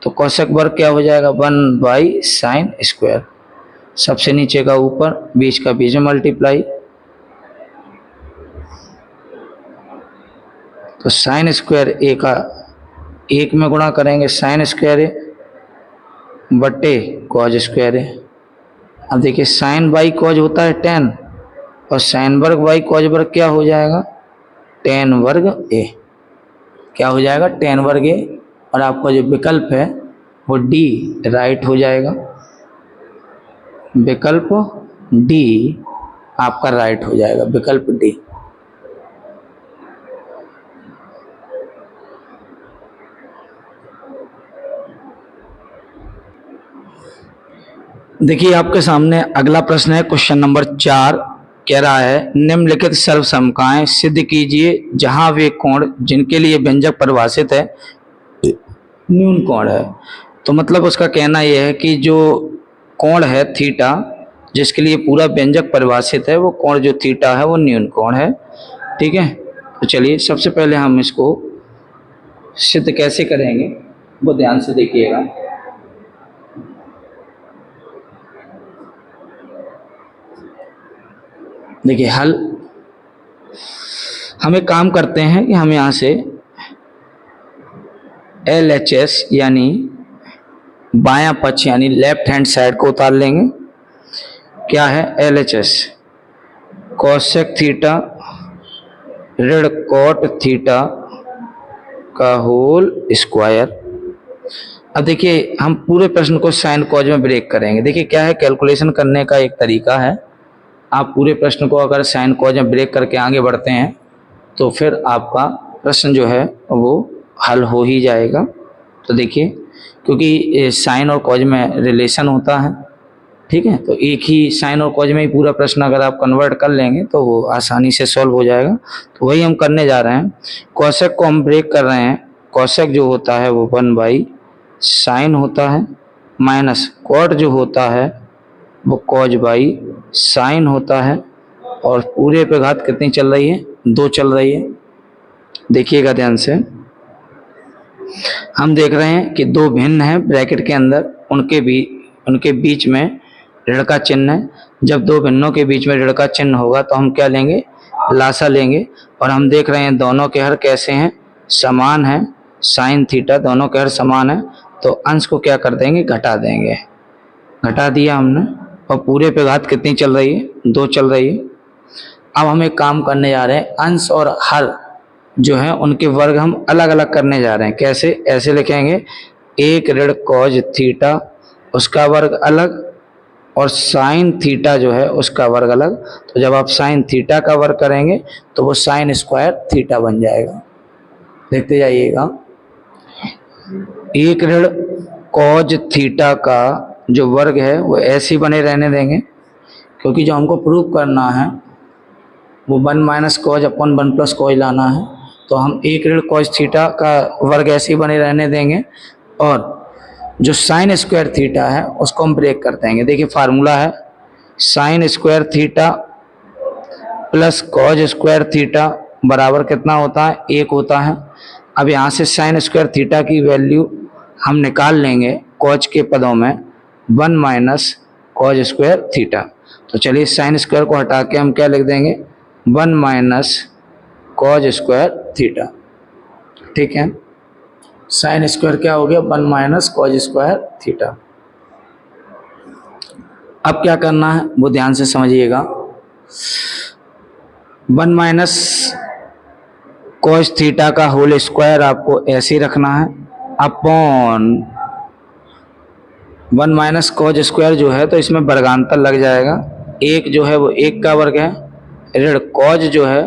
तो कॉसेक वर्ग क्या हो जाएगा 1 बाई साइन स्क्वायर। सबसे नीचे का ऊपर, बीच का बीच में मल्टीप्लाई, तो साइन स्क्वायर ए का 1 में गुणा करेंगे साइन स्क्वायर ए बटे कॉज स्क्वायर ए। अब देखिए साइन बाई कॉज होता है 10, और साइन वर्ग बाई कॉज वर्ग क्या हो जाएगा, टेन वर्ग ए। क्या हो जाएगा, टेन वर्ग ए, और आपका जो विकल्प है वो डी राइट हो जाएगा। विकल्प डी आपका राइट हो जाएगा, विकल्प डी। देखिए आपके सामने अगला प्रश्न है, क्वेश्चन नंबर 4, कह रहा है निम्नलिखित सर्वसमकाएं सिद्ध कीजिए जहां वे कोण जिनके लिए व्यंजक परिभाषित है न्यून कोण है। तो मतलब उसका कहना यह है कि जो कोण है थीटा, जिसके लिए पूरा व्यंजक परिभाषित है, वो कोण जो थीटा है वो न्यून कोण है। ठीक है, तो चलिए सबसे पहले हम इसको सिद्ध कैसे करेंगे वो ध्यान से देखिएगा। देखिए हल, हम एक काम करते हैं कि हम यहाँ से LHS यानी बायां पक्ष यानी लेफ्ट हैंड साइड को उतार लेंगे। क्या है LHS, कोसेक थीटा ऋण कॉट थीटा का होल स्क्वायर। अब देखिए हम पूरे प्रश्न को साइन कॉज में ब्रेक करेंगे। देखिए क्या है, कैलकुलेशन करने का एक तरीका है, आप पूरे प्रश्न को अगर साइन कॉज में ब्रेक करके आगे बढ़ते हैं तो फिर आपका प्रश्न जो है वो हल हो ही जाएगा। तो देखिए क्योंकि साइन और कॉज में रिलेशन होता है, ठीक है, तो एक ही साइन और कॉज में ही पूरा प्रश्न अगर आप कन्वर्ट कर लेंगे तो वो आसानी से सॉल्व हो जाएगा। तो वही हम करने जा रहे हैं। कोसेक को हम ब्रेक कर रहे हैं। कोसेक जो होता है वो 1 बाई साइन होता है, माइनस कॉट जो होता है वो कॉज बाई साइन होता है, और पूरे पे घात कितनी चल रही है, 2 चल रही है। देखिएगा ध्यान से, हम देख रहे हैं कि 2 भिन्न हैं ब्रैकेट के अंदर, उनके बीच में ऋण का चिन्ह है। जब 2 भिन्नों के बीच में ऋण का चिन्ह होगा तो हम क्या लेंगे, लासा लेंगे। और हम देख रहे हैं दोनों के हर कैसे हैं, समान है, साइन थीटा दोनों के हर समान है, तो अंश को क्या कर देंगे, घटा देंगे। घटा दिया हमने, और पूरे पे घात कितनी चल रही है, 2 चल रही है। अब हम एक काम करने जा रहे हैं, अंश और हर जो है उनके वर्ग हम अलग अलग करने जा रहे हैं। कैसे? ऐसे लिखेंगे, 1 ऋण कॉज थीटा उसका वर्ग अलग, और साइन थीटा जो है उसका वर्ग अलग। तो जब आप साइन थीटा का वर्ग करेंगे तो वो साइन स्क्वायर थीटा बन जाएगा। देखते जाइएगा, 1 ऋण कॉज थीटा का जो वर्ग है वो ऐसे ही बने रहने देंगे, क्योंकि जो हमको प्रूव करना है वो 1 minus cause upon 1 plus cos लाना है। तो हम 1 ऋण कॉज थीटा का वर्ग ऐसे ही बने रहने देंगे, और जो साइन स्क्वायर थीटा है उसको हम ब्रेक कर देंगे। देखिए फार्मूला है, sign square theta plus cos square theta बराबर कितना होता है? 1 होता है। अब यहाँ से साइन स्क्वायर थीटा की वैल्यू हम निकाल लेंगे कॉज के पदों में, 1 माइनस कॉज स्क्वायर थीटा। तो चलिए साइन स्क्वायर को हटा के हम क्या लिख देंगे? 1 माइनस कॉज स्क्वायर थीटा। ठीक है, साइन स्क्वायर क्या हो गया? 1 माइनस कॉज स्क्वायर थीटा। अब क्या करना है वो ध्यान से समझिएगा। 1 माइनस कॉज थीटा का होल स्क्वायर आपको ऐसे ही रखना है, अपॉन 1 माइनस कॉज स्क्वायर जो है तो इसमें वर्गांतर लग जाएगा। 1 जो है वो 1 का वर्ग है, ऋण कॉज जो है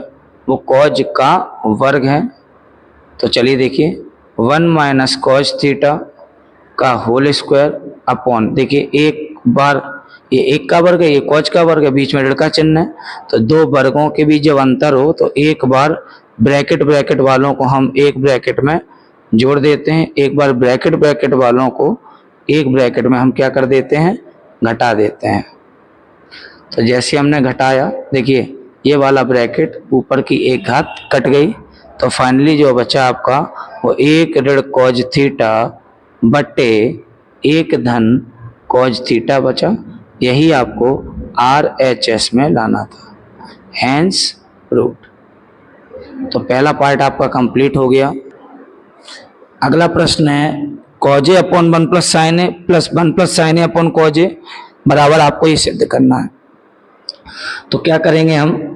वो कॉज का वर्ग है। तो चलिए देखिए, 1 माइनस कॉज थीटा का होल स्क्वायर अपॉन, देखिए एक बार ये 1 का वर्ग है, ये कॉज का वर्ग है, बीच में ऋण का चिन्ह है, तो 2 वर्गों के बीच जब अंतर हो तो एक बार ब्रैकेट वालों को हम एक ब्रैकेट में जोड़ देते हैं, एक बार ब्रैकेट वालों को एक ब्रैकेट में हम क्या कर देते हैं? घटा देते हैं। तो जैसे हमने घटाया, देखिए ये वाला ब्रैकेट ऊपर की एक घात कट गई, तो फाइनली जो बचा आपका वो 1 ऋण कॉज थीटा बटे 1 धन कॉज थीटा बचा। यही आपको RHS में लाना था, हैंस प्रूव्ड। तो पहला पार्ट आपका कंप्लीट हो गया। अगला प्रश्न है, cause A upon 1 plus sine A plus 1 plus sine A upon cause ए बराबर आपको ये सिद्ध करना है। तो क्या करेंगे हम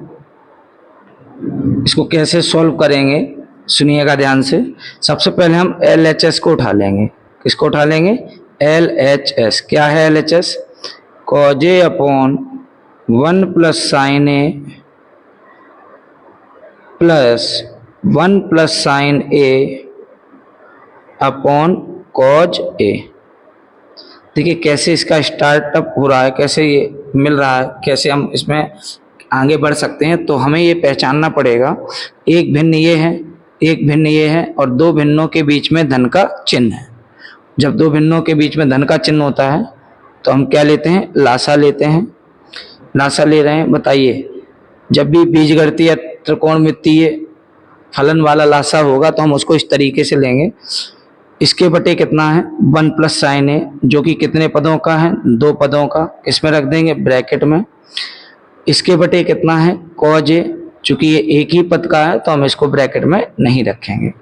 इसको कैसे सॉल्व करेंगे, सुनिएगा ध्यान से। सबसे पहले हम LHS को उठा लेंगे। किसको उठा लेंगे? LHS। क्या है LHS? Cause A upon 1 plus sine A plus 1 plus sine A upon cause A. देखिए कैसे इसका स्टार्टअप हो रहा है, कैसे ये मिल रहा है, कैसे हम इसमें आगे बढ़ सकते हैं। तो हमें ये पहचानना पड़ेगा, एक भिन्न ये है, एक भिन्न ये है, और 2 भिन्नों के बीच में धन का चिन्ह है। जब 2 भिन्नों के बीच में धन का चिन्ह होता है तो हम क्या लेते हैं? लासा लेते हैं। लासा ले रहे हैं, बताइए जब भी बीजगणितीय या त्रिकोणमितीय फलन वाला लासा होगा तो हम उसको इस तरीके से लेंगे। इसके बटे कितना है? 1 प्लस साइन ए, जो कि कितने पदों का है? 2 पदों का। इसमें रख देंगे ब्रैकेट में। इसके बटे कितना है? कॉज ए, चूंकि ये एक ही पद का है तो हम इसको ब्रैकेट में नहीं रखेंगे।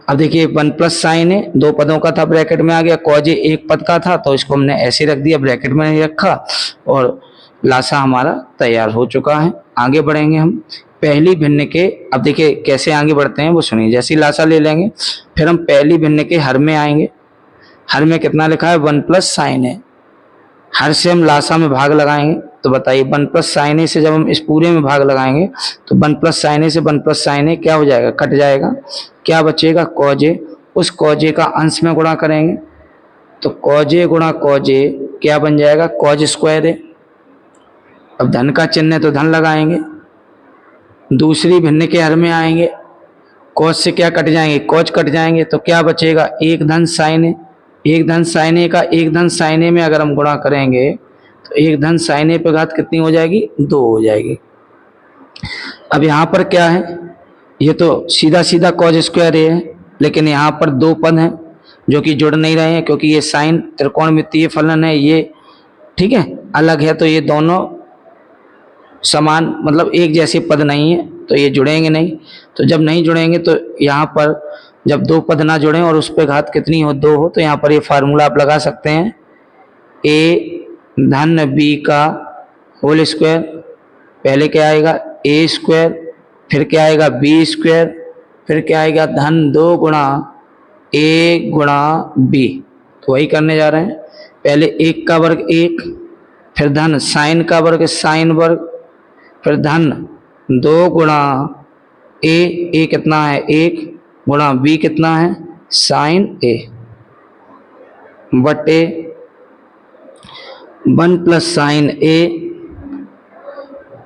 अब देखिए 1 प्लस साइन ए 2 पदों का था, ब्रैकेट में आ गया। कॉज ए 1 पद का था तो इसको हमने ऐसे रख दिया, ब्रैकेट में नहीं रखा, और लासा हमारा तैयार हो चुका है। आगे बढ़ेंगे हम पहली भिन्न के। अब देखिए कैसे आगे बढ़ते हैं वो सुनिए। जैसे लासा ले लेंगे फिर हम पहली भिन्न के हर में आएंगे। हर में कितना लिखा है? 1 प्लस साइन ए। हर से हम लासा में भाग लगाएंगे, तो बताइए 1 प्लस साइन ए से जब हम इस पूरे में भाग लगाएंगे तो 1 प्लस साइन ए से 1 प्लस साइन ए क्या हो जाएगा? कट जाएगा। क्या बचेगा? कॉज ए। उस कॉज ए का अंश में गुणा करेंगे तो कॉज ए गुणा कॉज ए क्या बन जाएगा? कॉज स्क्वायर ए। अब धन का चिन्ह है तो धन लगाएंगे। दूसरी भिन्न के हर में आएंगे, कॉज से क्या कट जाएंगे? कॉज कट जाएंगे, तो क्या बचेगा? 1 धन साइन ए। 1 धन साइन ए का 1 धन साइन ए में अगर हम गुणा करेंगे तो 1 धन साइन ए पे घात कितनी हो जाएगी? 2 हो जाएगी। अब यहाँ पर क्या है? ये तो सीधा सीधा कॉज स्क्वायर ए है, लेकिन यहाँ पर 2 पद हैं जो कि जुड़ नहीं रहे हैं, क्योंकि ये साइन त्रिकोणमितीय फलन है, ये ठीक है अलग है, तो ये दोनों समान मतलब एक जैसे पद नहीं है, तो ये जुड़ेंगे नहीं। तो जब नहीं जुड़ेंगे तो यहाँ पर जब 2 पद ना जुड़ें और उस पर घात कितनी हो? 2 हो, तो यहाँ पर ये फार्मूला आप लगा सकते हैं, ए धन बी का होल स्क्वायर, पहले क्या आएगा ए स्क्वायर, फिर क्या आएगा बी स्क्वायर, फिर क्या आएगा धन 2 गुणा ए गुणा बी। तो वही करने जा रहे हैं। पहले 1 का वर्ग 1, फिर धन साइन का वर्ग साइन वर्ग, फिर धन 2 गुणा ए कितना है 1 गुणा बी कितना है साइन ए, बटे 1 प्लस साइन ए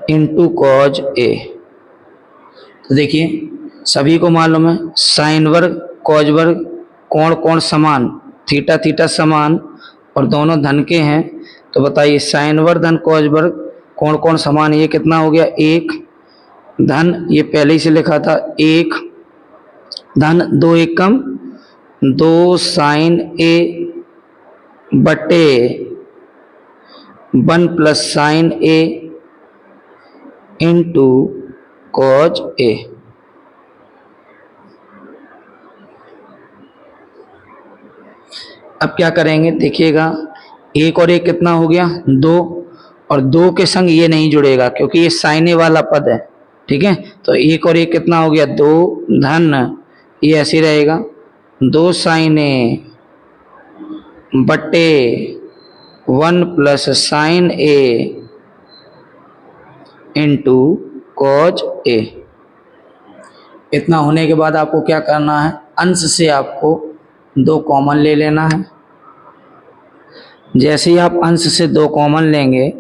इंटू कॉज ए। तो देखिए सभी को मालूम है साइन वर्ग कॉज वर्ग कोण कोण समान, थीटा थीटा समान और दोनों धन के हैं। तो बताइए साइन वर्ग धन कॉज वर्ग कोण कोण समान, ये कितना हो गया 1 धन, ये पहले ही से लिखा था 1 धन 2 एकम 2 साइन ए बटे 1 प्लस साइन ए इंटू कॉज ए। अब क्या करेंगे देखिएगा, 1 और 1 कितना हो गया 2, और 2 के संग ये नहीं जुड़ेगा क्योंकि ये साइने वाला पद है, ठीक है। तो 1 और 1 कितना हो गया 2 धन, ये ऐसे रहेगा 2 साइने बटे 1 प्लस साइन ए इंटू कॉज ए। इतना होने के बाद आपको क्या करना है, अंश से आपको 2 कॉमन ले लेना है। जैसे ही आप अंश से 2 कॉमन लेंगे,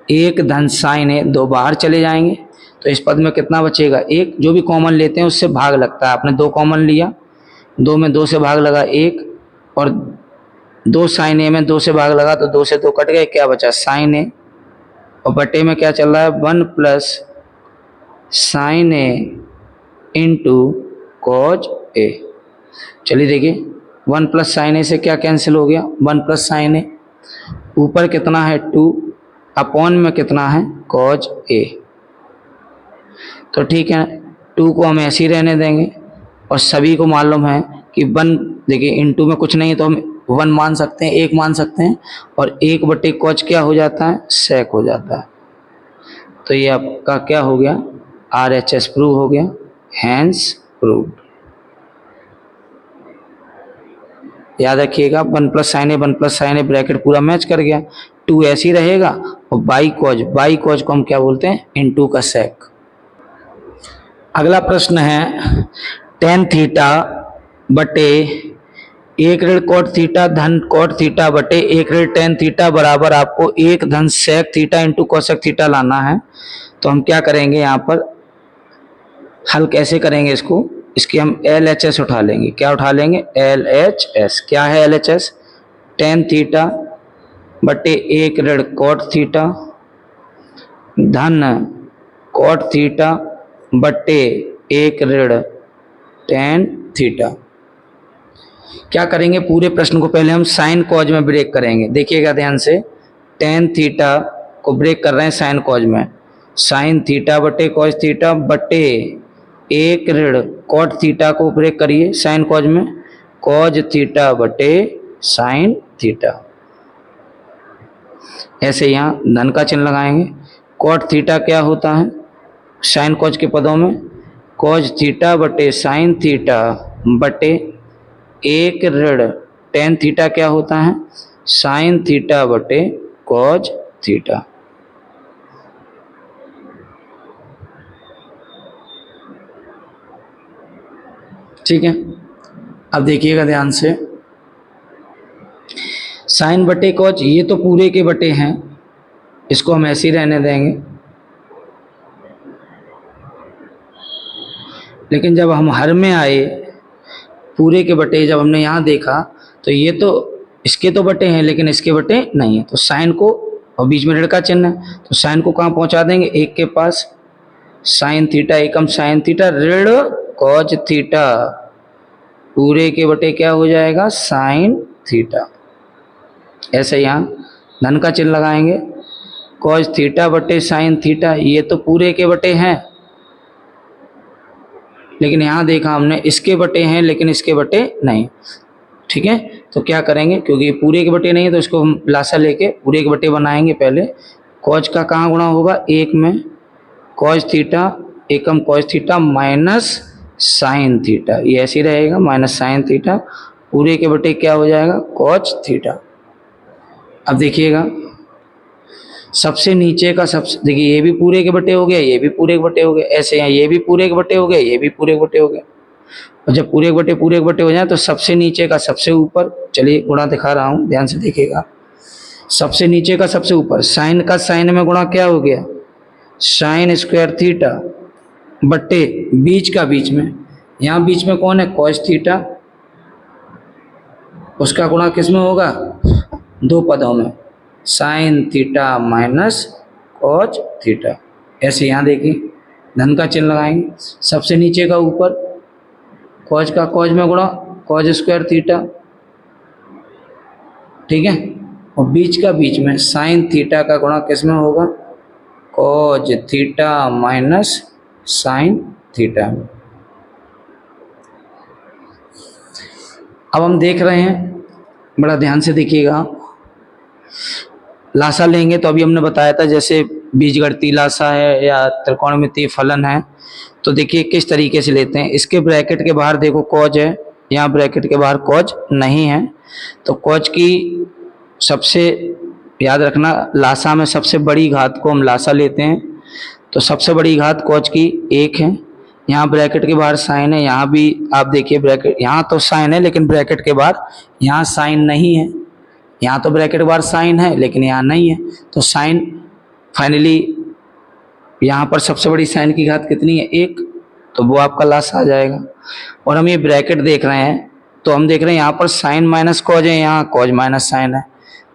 1 धन साइन ए 2 बाहर चले जाएंगे, तो इस पद में कितना बचेगा 1। जो भी कॉमन लेते हैं उससे भाग लगता है, आपने 2 कॉमन लिया, 2 में 2 से भाग लगा 1, और 2 साइन ए में 2 से भाग लगा तो 2 से 2 कट गए, क्या बचा साइन ए, और बटे में क्या चल रहा है 1 प्लस साइन ए इंटू कॉज ए। चलिए देखिए 1 प्लस साइन ए से क्या कैंसिल हो गया 1 प्लस साइन ए, ऊपर कितना है 2 अपॉन में कितना है कॉज ए। तो ठीक है 2 को हम ऐसे ही रहने देंगे, और सभी को मालूम है कि 1 देखिए इनटू में कुछ नहीं है तो हम 1 मान सकते हैं 1 मान सकते हैं, और 1 बटे कॉज क्या हो जाता है सेक हो जाता है। तो ये आपका क्या हो गया RHS प्रूव हो गया, हैंस प्रूव्ड। याद रखिएगा 1 प्लस साइन ए ब्रैकेट पूरा मैच कर गया, 2 ऐसे ही रहेगा, और बाई कॉज को हम क्या बोलते हैं इनटू का सेक। अगला प्रश्न है टेन थीटा बटे 1 ऋण कॉट थीटा धन कॉट थीटा बटे 1 ऋण टेन थीटा बराबर आपको 1 धन sec theta into cosec theta लाना है। तो हम क्या करेंगे यहाँ पर हल कैसे करेंगे इसको, इसकी हम LHS उठा लेंगे। क्या उठा लेंगे LHS। क्या है LHS, टेन थीटा बटे 1 ऋण कॉट थीटा धन कॉट थीटा बटे 1 ऋण टेन थीटा। क्या करेंगे पूरे प्रश्न को पहले हम साइन कॉज में ब्रेक करेंगे। देखिएगा ध्यान से, टेन थीटा को ब्रेक कर रहे हैं साइन कॉज में, साइन थीटा बटे कॉज थीटा बटे 1 ऋण कॉट थीटा को ब्रेक करिए साइन कॉज में, कॉज थीटा बटे साइन थीटा। ऐसे यहाँ धन का चिन्ह लगाएंगे। कॉट थीटा क्या होता है साइन कॉज के पदों में, कॉज थीटा बटे साइन थीटा बटे 1 ऋण टेन थीटा क्या होता है साइन थीटा बटे कॉज थीटा। ठीक है, अब देखिएगा ध्यान से, साइन बटे कॉज ये तो पूरे के बटे हैं, इसको हम ऐसे ही रहने देंगे। लेकिन जब हम हर में आए पूरे के बटे, जब हमने यहाँ देखा तो ये तो इसके तो बटे हैं लेकिन इसके बटे नहीं है, तो साइन को, और बीच में ऋण का चिन्ह है तो साइन को कहाँ पहुँचा देंगे 1 के पास, साइन थीटा एकम साइन थीटा ऋण कॉज थीटा पूरे के बटे क्या हो जाएगा साइन थीटा। ऐसे यहाँ धन का चिन्ह लगाएंगे, कॉज थीटा बटे साइन थीटा ये तो पूरे के बटे हैं, लेकिन यहाँ देखा हमने इसके बटे हैं लेकिन इसके बटे नहीं। ठीक है, तो क्या करेंगे, क्योंकि ये पूरे के बटे नहीं है तो इसको हम लासा लेके पूरे के बटे बनाएंगे। पहले कॉज का कहाँ गुणा होगा, एक में कॉज थीटा एकम cos theta minus sine theta, ये ऐसे ही रहेगा माइनस साइन थीटा, पूरे के बटे क्या हो जाएगा कॉज थीटा। अब देखिएगा सबसे नीचे का सबसे, देखिए ये भी पूरे के बटे हो गया, ये भी पूरे के बटे हो गए, ऐसे यहाँ ये भी पूरे के बटे हो गए, ये भी पूरे के बटे हो गए। और जब पूरे के बटे हो जाए तो सबसे नीचे का सबसे ऊपर, चलिए गुणा दिखा रहा हूँ ध्यान से देखिएगा, सबसे नीचे का सबसे ऊपर साइन का साइन में गुणा क्या हो गया, साइन स्क्वायर थीटा बट्टे बीच का बीच में, यहाँ बीच में कौन है कॉस थीटा, उसका गुणा किस में होगा, दो पदों में, sign theta minus cos theta. ऐसे यहाँ देखिए धन का चिन्ह लगाएंगे, सबसे नीचे का ऊपर कॉज का कॉज में गुणा कॉज स्क्वायर थीटा, ठीक है, और बीच का बीच में साइन थीटा का गुणा किस में होगा, cos theta minus sine theta. अब हम देख रहे हैं, बड़ा ध्यान से देखिएगा, लासा लेंगे तो अभी हमने बताया था जैसे बीजगणितीय लासा है या त्रिकोणमितीय फलन है, तो देखिए किस तरीके से लेते हैं। इसके ब्रैकेट के बाहर देखो कॉज है, यहाँ ब्रैकेट के बाहर कॉज नहीं है, तो कॉज की सबसे याद रखना लासा में सबसे बड़ी घात को हम लासा लेते हैं, तो सबसे बड़ी घात कॉज की एक है, यहाँ ब्रैकेट के बाहर साइन है, यहाँ भी आप देखिए ब्रैकेट, यहाँ तो साइन है लेकिन ब्रैकेट के बाहर यहाँ साइन नहीं है, यहाँ तो ब्रैकेट के बाहर साइन है लेकिन यहाँ नहीं है, तो साइन फाइनली यहाँ पर सबसे बड़ी साइन की घात कितनी है, एक, तो वो आपका लासा आ जाएगा। और हम ये ब्रैकेट देख रहे हैं तो हम देख रहे हैं यहाँ पर साइन माइनस कॉज है, यहाँ कॉज माइनस साइन है,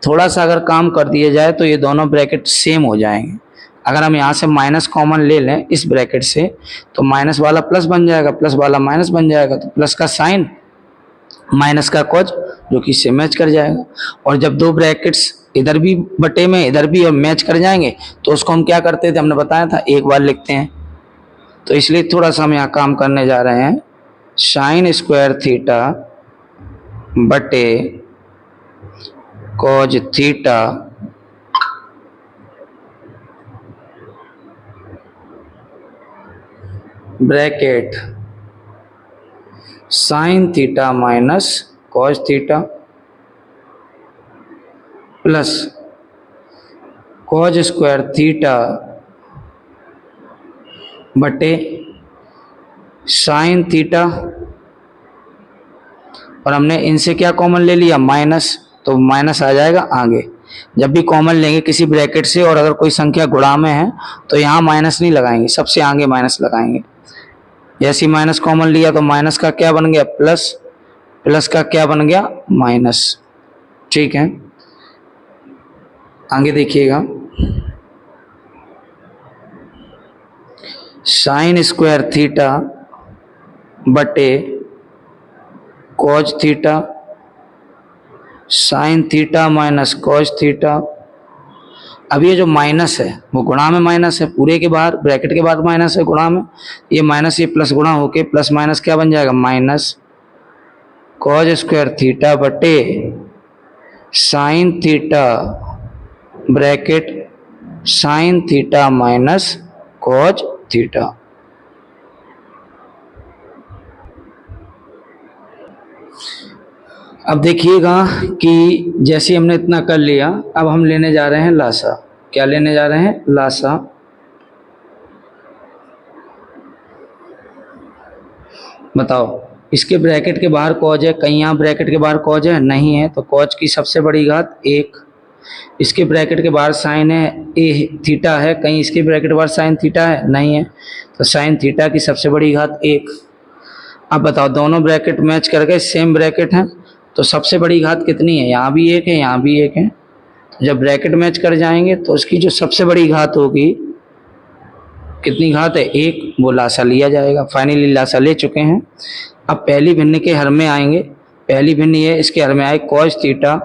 थोड़ा सा अगर काम कर दिया जाए तो ये दोनों ब्रैकेट सेम हो जाएंगे। अगर हम यहाँ से माइनस कॉमन ले लें इस ब्रैकेट से तो माइनस वाला प्लस बन जाएगा, प्लस वाला माइनस बन जाएगा, तो प्लस का साइन माइनस का कॉज जो कि इससे मैच कर जाएगा। और जब दो ब्रैकेट्स इधर भी बटे में इधर भी मैच कर जाएंगे तो उसको हम क्या करते थे, हमने बताया था एक बार लिखते हैं, तो इसलिए थोड़ा सा हम यहाँ काम करने जा रहे हैं, साइन स्क्वायर थीटा बटे cos theta bracket sign theta minus cos theta plus cos square theta बटे साइन थीटा, और हमने इनसे क्या कॉमन ले लिया माइनस, तो माइनस आ जाएगा आगे। जब भी कॉमन लेंगे किसी ब्रैकेट से और अगर कोई संख्या गुणा में है तो यहाँ माइनस नहीं लगाएंगे, सबसे आगे माइनस लगाएंगे। जैसे माइनस कॉमन लिया तो माइनस का क्या बन गया प्लस, प्लस का क्या बन गया माइनस, ठीक है। आगे देखिएगा, साइन स्क्वायर थीटा बटे cos theta sine theta minus cos theta. अब ये जो माइनस है वो गुणा में माइनस है, पूरे के बाहर ब्रैकेट के बाद माइनस है, गुणा में ये माइनस ये प्लस गुणा होके प्लस माइनस क्या बन जाएगा माइनस कॉज स्क्वायर थीटा बटे sine theta bracket sign theta minus cos theta. अब देखिएगा कि जैसे हमने इतना कर लिया, अब हम लेने जा रहे हैं लासा। क्या लेने जा रहे हैं लासा। बताओ इसके ब्रैकेट के बाहर कॉज है, कहीं यहाँ ब्रैकेट के बाहर कॉज है नहीं है, तो कॉज की सबसे बड़ी घात एक। इसके ब्रैकेट के बाहर साइन है ए थीटा है, कहीं इसके ब्रैकेट के बाहर साइन थीटा है नहीं है, तो साइन थीटा की सबसे बड़ी घात एक। अब बताओ दोनों ब्रैकेट मैच कर गए, सेम ब्रैकेट हैं, तो सबसे बड़ी घात कितनी है, यहाँ भी एक है यहाँ भी एक है, तो जब ब्रैकेट मैच कर जाएंगे तो उसकी जो सबसे बड़ी घात होगी, कितनी घात है एक, वो लासा लिया जाएगा। फाइनली लासा ले चुके हैं। अब पहली भिन्न के हर में आएंगे, पहली भिन्न ये इसके हर में आए cos theta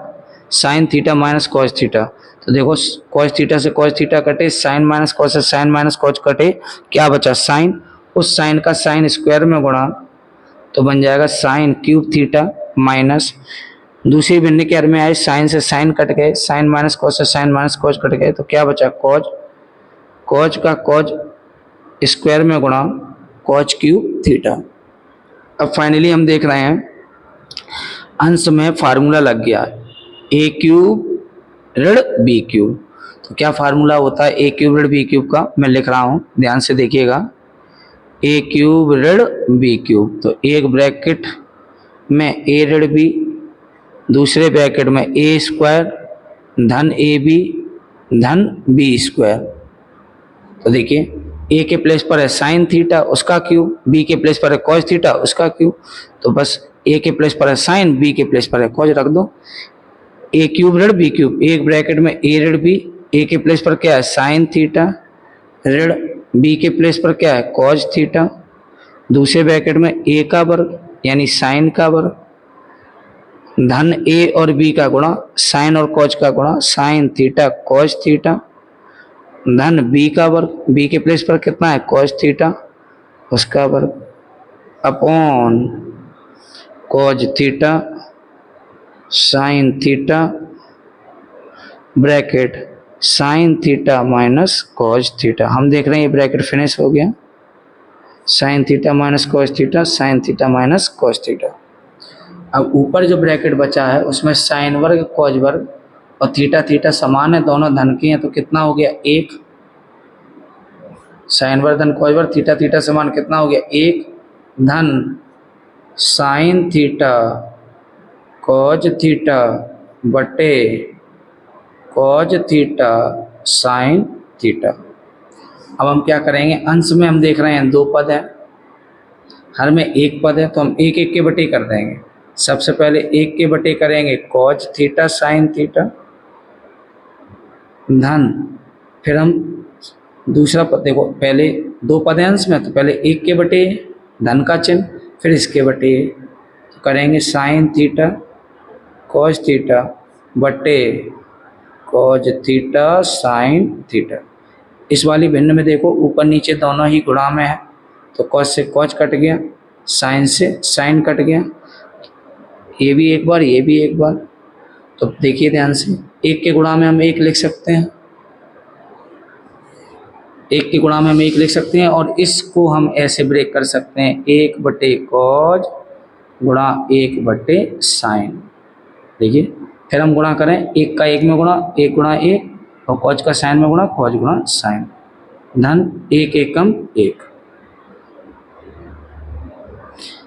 sine theta minus cos theta, तो देखो कॉस थीटा से कॉस थीटा कटे, साइन माइनस कॉस से साइन माइनस कॉस कटे, क्या बचा साइन, उस साइन का साइन स्क्वायर में गुणा तो बन जाएगा साइन क्यूब थीटा माइनस दूसरी भिन्न के हर में आए, साइन से साइन कट गए, साइन माइनस कॉज से साइन माइनस कॉज कट गए, तो क्या बचा कॉज, कॉज का कॉज स्क्वायर में गुणा कॉज क्यूब थीटा। अब फाइनली हम देख रहे हैं अंश में फार्मूला लग गया, ए क्यूब ऋण बी क्यूब। तो क्या फार्मूला होता है ए क्यूब ऋण बी क्यूब का, मैं लिख रहा हूं, ध्यान से देखिएगा। ए क्यूब ऋण बी क्यूब, तो एक ब्रैकेट में ए ऋण बी, दूसरे ब्रैकेट में ए स्क्वायर धन ए बी धन बी स्क्वायर। तो देखिए ए के प्लेस पर है साइन थीटा उसका क्यूब, बी के प्लेस पर है कॉस थीटा उसका क्यूब, तो बस ए के प्लेस पर है साइन, बी के प्लेस पर है कॉस रख दो। ए क्यूब ऋण बी क्यूब, एक ब्रैकेट में ए ऋण बी, ए के प्लेस पर क्या है साइन थीटा ऋण बी के प्लेस पर क्या है कॉस थीटा, दूसरे ब्रैकेट में ए का वर्ग यानी साइन का वर्ग धन ए और बी का गुणा, साइन और कॉस का गुणा, साइन थीटा कॉस थीटा धन बी का वर्ग, बी के प्लेस पर कितना है कॉस थीटा उसका वर्ग upon cos theta sine theta bracket sign theta minus cos theta. हम देख रहे हैं ये ब्रैकेट फिनिश हो गया, sign theta minus cos theta, sine theta minus cos theta. अब ऊपर जो ब्रैकेट बचा है उसमें साइन वर्ग कॉस वर्ग और थीटा थीटा समान है, दोनों धन के हैं, तो कितना हो गया एक, साइन वर्ग धन कॉस वर्ग थीटा थीटा समान कितना हो गया एक धन साइन थीटा कॉस थीटा बटे कॉस थीटा साइन थीटा। अब हम क्या करेंगे, अंश में हम देख रहे हैं दो पद है, हर में एक पद है, तो हम एक एक के बटे कर देंगे। सबसे पहले एक के बटे करेंगे कॉस थीटा साइन थीटा धन, फिर हम दूसरा पद देखो, पहले दो पद है अंश में, तो पहले एक के बटे धन का चिन्ह, फिर इसके बटे, तो करेंगे साइन थीटा कॉस थीटा बटे कॉस थीटा साइन थीटा। इस वाली भिन्न में देखो ऊपर नीचे दोनों ही गुणा में है, तो कॉस से कॉस कट गया, साइन से साइन कट गया, ये भी एक बार ये भी एक बार। तो देखिए ध्यान से, एक के गुणा में हम एक लिख सकते हैं, एक के गुणा में हम एक लिख सकते हैं, और इसको हम ऐसे ब्रेक कर सकते हैं एक बटे कॉस गुणा एक बटे साइन। देखिए फिर हम गुणा करें, एक का एक में गुणा, एक गुणा एक, और कॉस का साइन में गुणा, कॉस गुणा साइन धन एक एकम एक।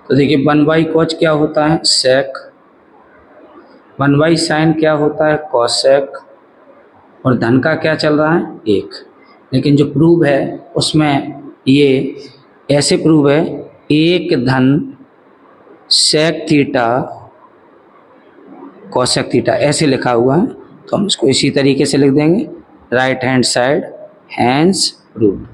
तो देखिए 1 कॉस क्या होता है सेक, 1 साइन क्या होता है कॉसेक, और धन का क्या चल रहा है एक। लेकिन जो प्रूव है उसमें ये ऐसे प्रूव है एक धन सेक थीटा कॉसेक थीटा ऐसे लिखा हुआ है, तो हम इसको इसी तरीके से लिख देंगे right hand side hence proved.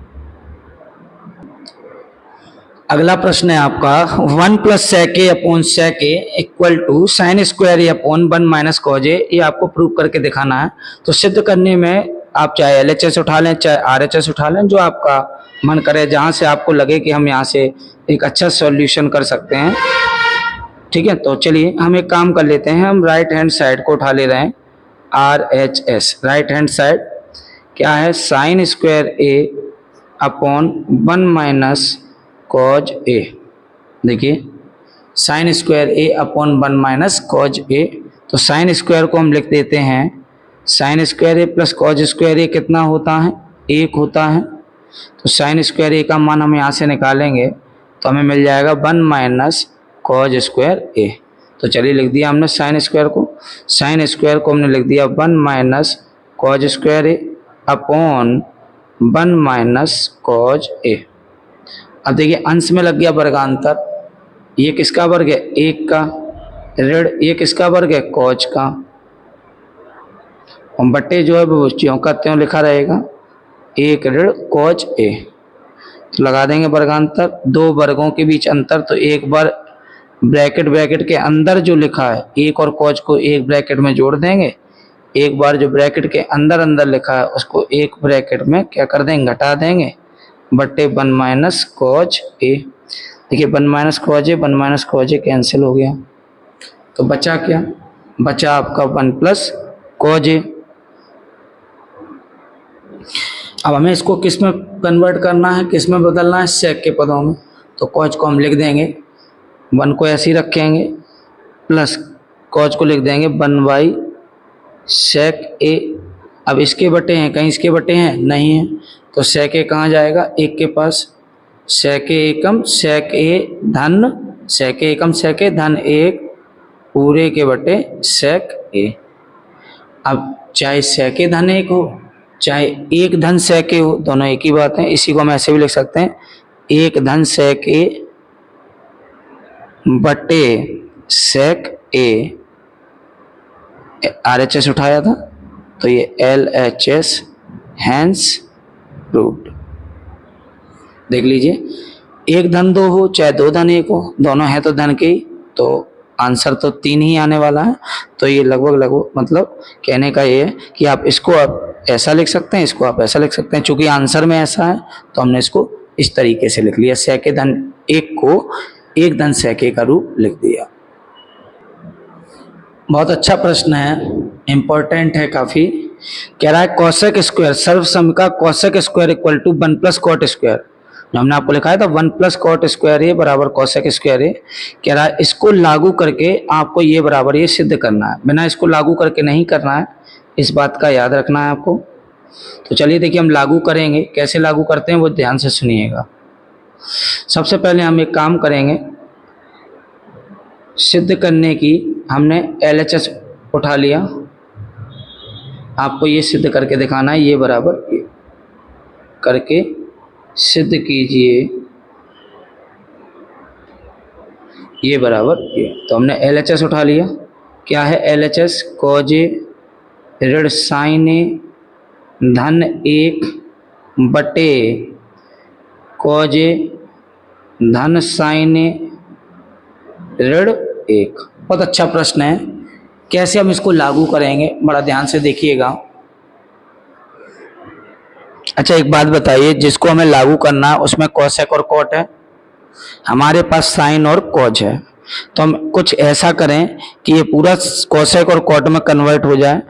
अगला प्रश्न है आपका 1 plus sec A upon sec A equal to sine square A upon 1 minus cos A, ये आपको प्रूव करके दिखाना है। तो सिद्ध करने में आप चाहे LHS उठा लें चाहे RHS उठा लें, जो आपका मन करे, जहाँ से आपको लगे कि हम यहाँ से एक अच्छा सॉल्यूशन कर सकते हैं। ठीक है, तो चलिए हम एक काम कर लेते हैं, हम राइट हैंड साइड को उठा ले रहे हैं RHS। राइट हैंड साइड क्या है sign square A upon 1 minus cos A. देखिए sign square A upon 1 minus cos ए, तो साइन स्क्वायर को हम लिख देते हैं sign square A plus cos square ए कितना होता है एक होता है। तो साइन स्क्वायर ए का मान हम यहाँ से निकालेंगे तो हमें मिल जाएगा 1 माइनस कॉज स्क्वायर ए। तो चलिए लिख दिया हमने साइन स्क्वायर को हमने लिख दिया 1 minus cause square A upon 1 minus cos ए। अब देखिए अंश में लग गया वर्गांतर, ये किसका वर्ग है एक का ऋण, ये किसका वर्ग है कॉज का, और बट्टे जो है वो ज्यों का त्यों लिखा रहेगा एक ऋण कॉज ए। तो लगा देंगे वर्गांतर, दो वर्गों के बीच अंतर, तो एक बार ब्रैकेट के अंदर जो लिखा है एक और कॉज को एक ब्रैकेट में जोड़ देंगे, एक बार जो ब्रैकेट के अंदर लिखा है उसको एक ब्रैकेट में क्या कर देंगे घटा देंगे, बट्टे 1 माइनस कॉज ए। देखिए 1 minus cos A 1 minus cos A cancel हो गया, तो बचा क्या बचा आपका 1 प्लस कॉज ए। अब हमें इसको किस में कन्वर्ट करना है, किस में बदलना है, सेक के पदों में। तो कॉज को हम लिख देंगे 1 को ऐसे ही रखेंगे, प्लस कॉज को लिख देंगे 1 सेक ए। अब इसके बटे हैं, कहीं इसके बटे हैं नहीं है, तो सेक ए कहाँ जाएगा, एक के पास, सेक ए एकम सेक ए धन सेक ए एकम सेक ए धन एक पूरे के बटे सेक ए। अब चाहे सेक ए धन एक हो चाहे एक धन सेक ए हो, दोनों एक ही बात है। इसी को हम ऐसे भी लिख सकते हैं, एक धन सेक ए बटे सेक ए। RHS उठाया था तो ये LHS हैंस प्रूव्ड। देख लीजिए, एक धन दो हो चाहे दो धन एक हो, दोनों है तो धन के ही, तो आंसर तो 3 ही आने वाला है। तो ये लगभग मतलब कहने का ये है कि आप इसको आप ऐसा लिख सकते हैं, इसको आप ऐसा लिख सकते हैं। चूंकि आंसर में ऐसा है तो हमने इसको इस तरीके से लिख लिया, सेक ए धन एक को एक धन सेक ए का रूप लिख दिया। बहुत अच्छा प्रश्न है, इंपॉर्टेंट है काफी। कह रहा है कोसेक स्क्वायर, सर्वसम का cosec square equal to 1 plus cot square. जो हमने आपको लिखा है था 1 प्लस कॉट स्क्वायर ए बराबर कोसेक स्क्वायर ए। कह रहा है इसको लागू करके आपको ये बराबर ये सिद्ध करना है, बिना इसको लागू करके नहीं करना है, इस बात का याद रखना है आपको। तो चलिए देखिए हम लागू करेंगे, कैसे लागू करते हैं वो ध्यान से सुनिएगा। सबसे पहले हम एक काम करेंगे, सिद्ध करने की हमने LHS उठा लिया, आपको ये सिद्ध करके दिखाना है, ये बराबर ये करके सिद्ध कीजिए, ये बराबर ये। तो हमने LHS उठा लिया, क्या है LHS, कॉज ए ऋण साइन ए धन एक बटे कॉज ए धन साइन ए ऋण एक। बहुत अच्छा प्रश्न है, कैसे हम इसको लागू करेंगे बड़ा ध्यान से देखिएगा। अच्छा एक बात बताइए, जिसको हमें लागू करना है उसमें कोसेक और कॉट है, हमारे पास साइन और कॉज है। तो हम कुछ ऐसा करें कि ये पूरा कोसेक और कॉट में कन्वर्ट हो जाए।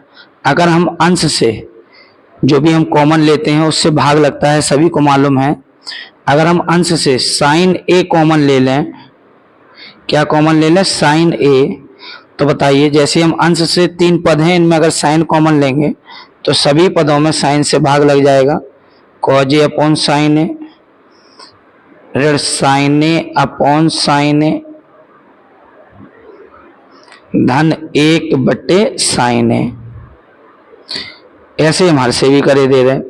अगर हम अंश से जो भी हम कॉमन लेते हैं उससे भाग लगता है, सभी को मालूम है। अगर हम अंश से साइन ए कॉमन ले लें, क्या कॉमन ले लें, साइन ए, तो बताइए जैसे हम अंश से 3 पद हैं, इनमें अगर साइन कॉमन लेंगे तो सभी पदों में साइन से भाग लग जाएगा। कॉज ए अपॉन साइन ए ऋण साइन ए अपॉन साइन ए धन 1 बटे साइन ए। ऐसे हम हर से भी करे दे रहे हैं,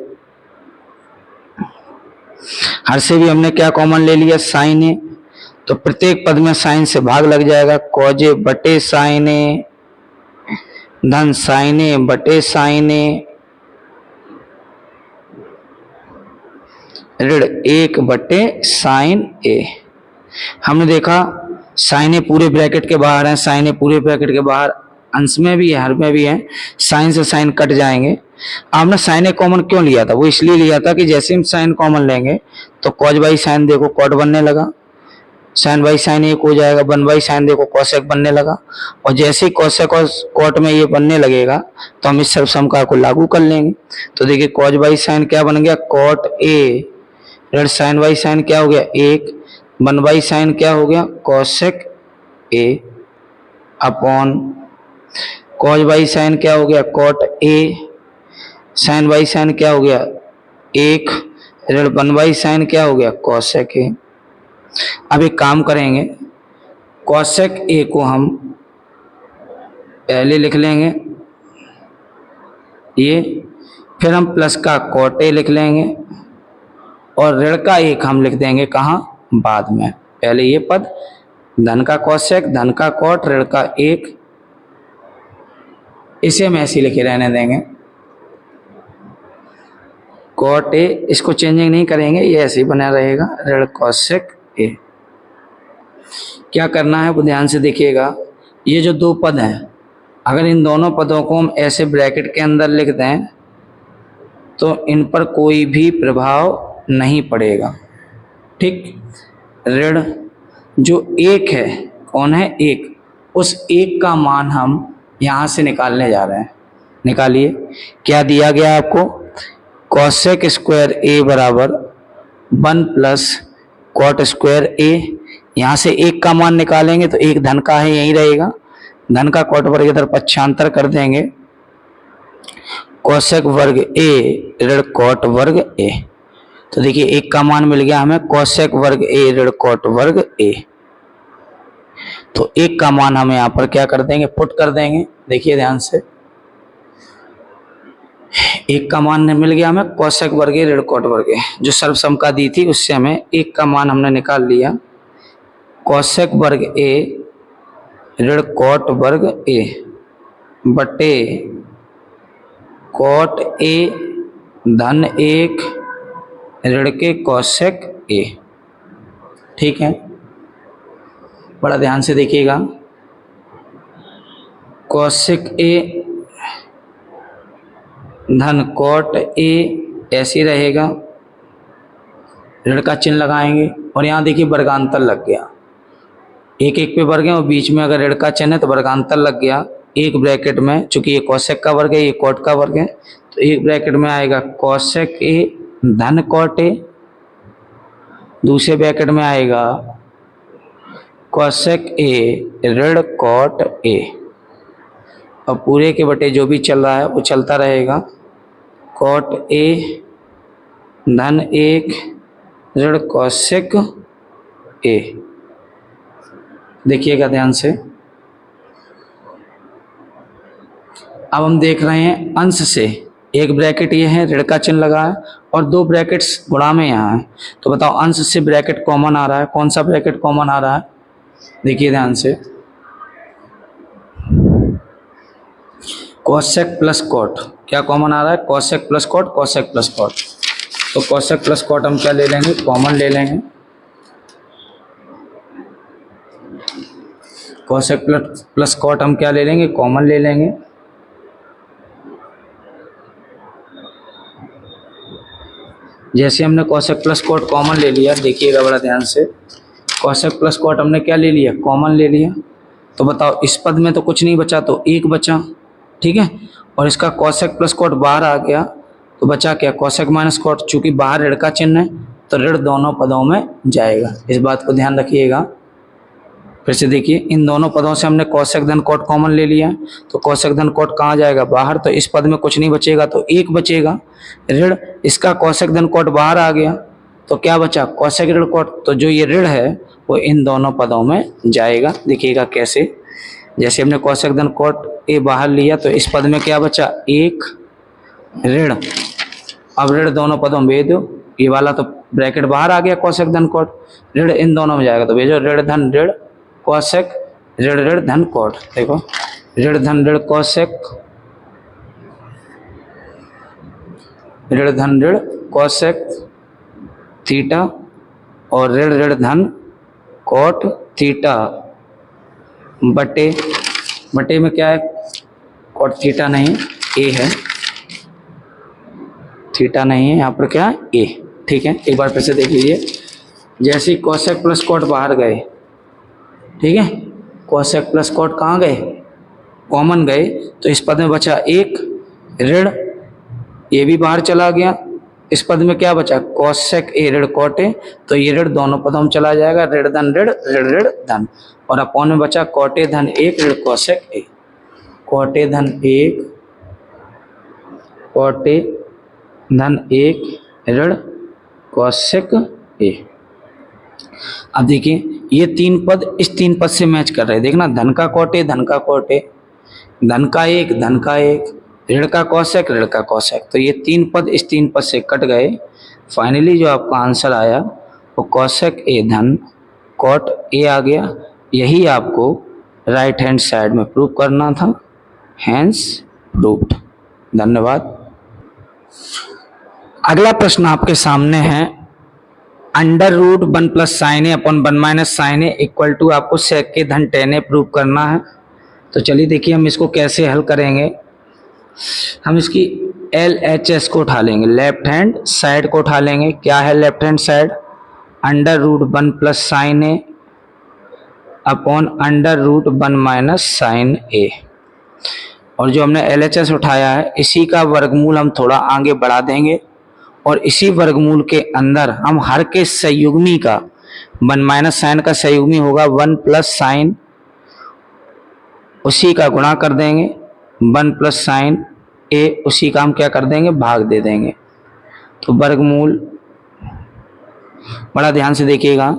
हर से भी हमने क्या कॉमन ले लिया, साइन ए, तो प्रत्येक पद में साइन से भाग लग जाएगा। कॉज ए बटे साइन ए धन साइन ए बटे साइन ए ऋण 1 बटे साइन ए। हमने देखा साइन ए पूरे ब्रैकेट के बाहर है, साइन ए पूरे ब्रैकेट के बाहर, अंश में भी है हर में भी है, साइन से साइन कट जाएंगे। आपने साइन ए कॉमन क्यों लिया था, वो इसलिए लिया था कि जैसे हम साइन कॉमन लेंगे तो कॉज बाई साइन देखो कॉट बनने लगा, साइन बाई साइन एक हो जाएगा, 1 बाई साइन देखो कोसेक बनने लगा। और जैसे ही कोसेक और कॉट में ये बनने लगेगा तो हम इस सर्वसमकार को लागू कर लेंगे। तो देखिए कॉज बाई साइन क्या बन गया, कॉट ए ऋण साइन बाई साइन क्या हो गया 1, 1 बाई साइन क्या हो गया cosec A upon cos by sine क्या हो गया cot A, sine by sine क्या हो गया 1 ऋण 1 बाई साइन क्या हो गया कोसेक ए। अब एक काम करेंगे, कोसेक ए को हम पहले लिख लेंगे ये, फिर हम प्लस का कॉट ए लिख लेंगे और ऋण का 1 हम लिख देंगे कहाँ, बाद में। पहले ये पद धन का कोसेक धन का कॉट ऋण का 1, इसे हम ऐसे लिखे रहने देंगे कॉट ए, इसको चेंजिंग नहीं करेंगे, ये ऐसे ही बना रहेगा ऋण कोसेक ए। क्या करना है वो ध्यान से देखिएगा, ये जो 2 पद हैं अगर इन दोनों पदों को हम ऐसे ब्रैकेट के अंदर लिख दें तो इन पर कोई भी प्रभाव नहीं पड़ेगा, ठीक। ऋण जो 1 है, कौन है 1, उस 1 का मान हम यहां से निकालने जा रहे हैं। निकालिए, क्या दिया गया आपको, कॉसेक स्क्वायर ए बराबर 1 प्लस कॉट स्क्वायर ए। यहां से एक का मान निकालेंगे तो एक धन का है, यही रहेगा, धन का कॉट वर्ग इधर पक्षांतर कर देंगे, कॉसेक वर्ग ए ऋण कॉट वर्ग ए। तो देखिए एक का मान मिल गया हमें, कॉसेक वर्ग ए ऋण कॉट वर्ग ए। तो एक का मान हम यहां पर क्या कर देंगे, पुट कर देंगे। देखिए ध्यान से, एक का मान मिल गया हमें कॉसेक वर्ग ए ऋण कॉट वर्ग ए, जो सर्वसमता दी थी उससे हमें एक का मान हमने निकाल लिया, कॉसेक वर्ग ए ऋण कॉट वर्ग ए बटे कॉट ए धन एक ऋण के कॉसेक ए। ठीक है, बड़ा ध्यान से देखिएगा, कॉसेक ए धन कॉट ए ऐसे रहेगा, ऋण का चिन्ह लगाएंगे और यहाँ देखिए वर्गांतर लग गया, एक एक पे वर्ग है और बीच में अगर ऋण का चिन्ह है तो वर्गांतर लग गया। एक ब्रैकेट में, चूंकि ये कॉसेक का वर्ग है ये कॉट का वर्ग है, तो एक ब्रैकेट में आएगा कॉसेक ए धन कॉट ए, दूसरे ब्रैकेट में आएगा कॉसेक ए ऋण कॉट ए, और पूरे के बटे जो भी चल रहा है वो चलता रहेगा, कॉट ए धन एक ऋण कॉसेक ए। देखिएगा ध्यान से, अब हम देख रहे हैं अंश से, एक ब्रैकेट ये है ऋण का चिन्ह लगा है और दो ब्रैकेट्स गुणा में यहाँ है, तो बताओ अंश से ब्रैकेट कॉमन आ रहा है, कौन सा ब्रैकेट कॉमन आ रहा है, देखिए ध्यान से, कॉसेक प्लस कॉट, क्या कॉमन आ रहा है, cosec plus cot, cosec plus cot. तो कॉसेक प्लस कॉट हम क्या ले लेंगे, कॉमन ले लेंगे, कॉसेक प्लस कॉट हम क्या ले लेंगे, कॉमन ले लेंगे। जैसे हमने कॉसेक प्लस कॉट कॉमन ले लिया, देखिएगा बड़ा ध्यान से, कॉसेक प्लस कॉट हमने क्या ले लिया, कॉमन ले लिया। तो बताओ इस पद में तो कुछ नहीं बचा, तो एक बचा, ठीक है, और इसका कॉसेक प्लस कॉट बाहर आ गया, तो बचा क्या, कॉसेक माइनस कॉट, चूंकि बाहर ऋण का चिन्ह है तो ऋण दोनों पदों में जाएगा, इस बात को ध्यान रखिएगा। फिर से देखिए, इन दोनों पदों से हमने कॉसेक धन कॉट कॉमन ले लिया, तो कॉसेक धन कॉट कहाँ जाएगा, बाहर, तो इस पद में कुछ नहीं बचेगा, तो एक बचेगा ऋण, इसका कॉसेक धन कॉट बाहर आ गया, तो क्या बचा, कॉसेक ऋण कॉट, तो जो ये ऋण है वो इन दोनों पदों में जाएगा। देखिएगा कैसे, जैसे हमने कॉसेक धन कॉट ए बाहर लिया तो इस पद में क्या बचा, एक ऋण, अब ऋण दोनों पदों में भेज दो, ये वाला तो ब्रैकेट बाहर आ गया कॉसेक धन कॉट, ऋण इन दोनों में जाएगा, तो भेजो ऋण धन ऋण कॉसेक ऋण ऋण धन कॉट। देखो ऋण धन ऋण कॉसेक ऋण धन ऋण कॉसेक थीटा और ऋण ऋण धन कॉट थीटा बटे, बटे में क्या है, कॉट थीटा नहीं ए है, थीटा नहीं है यहाँ पर, क्या है ए। ठीक है, एक बार फिर से देख लीजिए, जैसे ही कॉसेक प्लस कॉट बाहर गए, ठीक है, कॉसेक प्लस कॉट कहाँ गए, कॉमन गए, तो इस पद में बचा एक ऋण, ये भी बाहर चला गया, इस पद में क्या बचा, कॉसेक ए ऋण कॉट ए, तो ये ऋण दोनों पदों में चला जाएगा, ऋण धन ऋण ऋण ऋण धन, और अपॉन में बचा कॉट ए धन एक ऋण कॉसेक ए, कॉट ए धन एक कॉट ए धन एक ऋण कॉसेक ए। अब देखिए ये तीन पद इस तीन पद से मैच कर रहे हैं, देखना, धन का कॉट ए धन का कॉट ए, धन का एक ऋण का कॉसेक ऋण का कॉसेक, तो ये तीन पद इस तीन पद से कट गए। फाइनली जो आपका आंसर आया वो कॉसेक ए धन कॉट ए आ गया। यही आपको राइट हैंड साइड में प्रूव करना था, हैंस प्रूव्ड। धन्यवाद। अगला प्रश्न आपके सामने है, under root 1 plus sine A upon 1 minus sine A equal to आपको सेक के धन टेन ए प्रूव करना है। तो चलिए देखिए हम इसको कैसे हल करेंगे। हम इसकी LHS को उठा लेंगे, लेफ्ट हैंड साइड को उठा लेंगे। क्या है left hand side, under root 1 plus sine A upon under root 1 minus sine A. और जो हमने LHS उठाया है इसी का वर्गमूल हम थोड़ा आगे बढ़ा देंगे और इसी वर्गमूल के अंदर हम हर के संयुग्मी का 1 माइनस साइन का संयुग्मी होगा 1 प्लस साइन, उसी का गुणा कर देंगे 1 प्लस साइन ए, उसी का हम क्या कर देंगे भाग दे देंगे। तो वर्गमूल, बड़ा ध्यान से देखिएगा,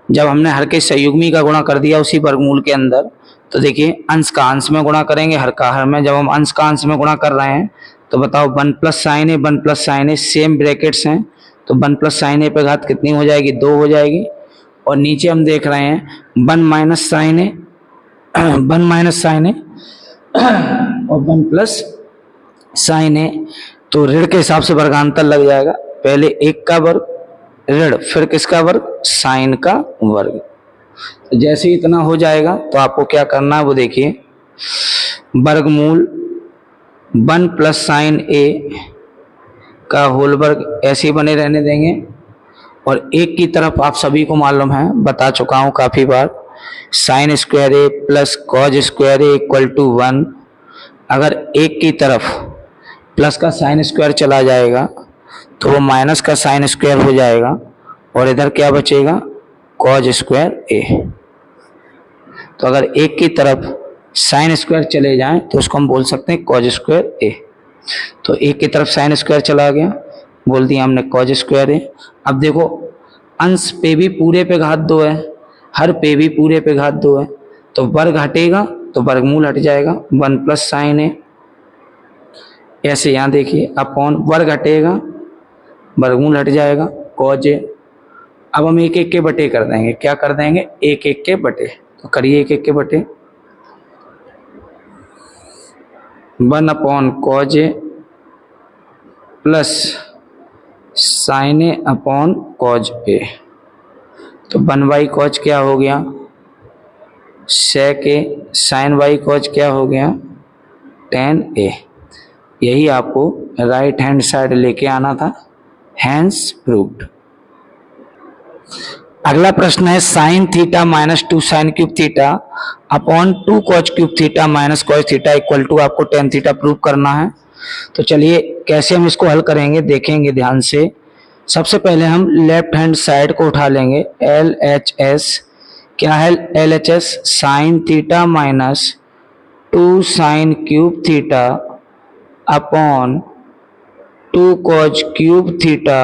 जब हमने हर के संयुग्मी का गुणा कर दिया उसी वर्गमूल के अंदर, तो देखिए अंश का अंश में गुणा करेंगे, हर का हर में। जब हम अंश का अंश में गुणा कर रहे हैं तो बताओ 1 plus sine A 1 plus sine A same brackets हैं, तो 1 प्लस साइन ए पे घात कितनी हो जाएगी 2 हो जाएगी। और नीचे हम देख रहे हैं 1 minus sine A 1 minus sine A और 1 प्लस साइन ए, तो ऋण के हिसाब से वर्गांतर लग जाएगा, पहले एक का वर्ग ऋण फिर किसका वर्ग साइन का वर्ग। तो जैसे ही इतना हो जाएगा तो आपको क्या करना है वो देखिए, वर्गमूल 1 प्लस साइन ए का होल वर्ग ऐसे ही बने रहने देंगे। और एक की तरफ आप सभी को मालूम है, बता चुका हूं काफी बार, sine square A plus cos square A equal to 1। अगर एक की तरफ प्लस का साइन स्क्वायर चला जाएगा तो वो माइनस का साइन स्क्वायर हो जाएगा और इधर क्या बचेगा कॉज स्क्वायर ए। तो अगर एक की तरफ साइन स्क्वायर चले जाएं तो उसको हम बोल सकते हैं कॉज स्क्वायर ए। तो एक की तरफ साइन स्क्वायर चला गया, बोल दिया हमने कॉज स्क्वायर ए। अब देखो अंश पे भी पूरे पे घात 2 है, हर पे भी पूरे पे घात 2 है, तो वर्ग हटेगा तो वर्गमूल हट जाएगा 1 प्लस साइन ए। ऐसे यहाँ देखिए अपॉन वर्ग हटेगा वर्गमूल हट जाएगा कॉज ए। अब हम एक एक के बटे कर देंगे, क्या कर देंगे एक एक के बटे, तो करिए एक एक के बटे 1 upon cos A plus sine A upon cause ए। तो 1 बाई कॉज क्या हो गया सेक ए, साइन बाई कॉज क्या हो गया tan ए। यही आपको राइट हैंड साइड लेके आना था, हैंस प्रूव्ड। अगला प्रश्न है sine theta minus 2 sine cube theta upon 2 cos cube theta minus cos theta equal to आपको टेन थीटा प्रूव करना है। तो चलिए कैसे हम इसको हल करेंगे देखेंगे ध्यान से। सबसे पहले हम लेफ्ट हैंड साइड को उठा लेंगे, LHS क्या है LHS sign theta minus 2 sine cube theta upon 2 cos cube theta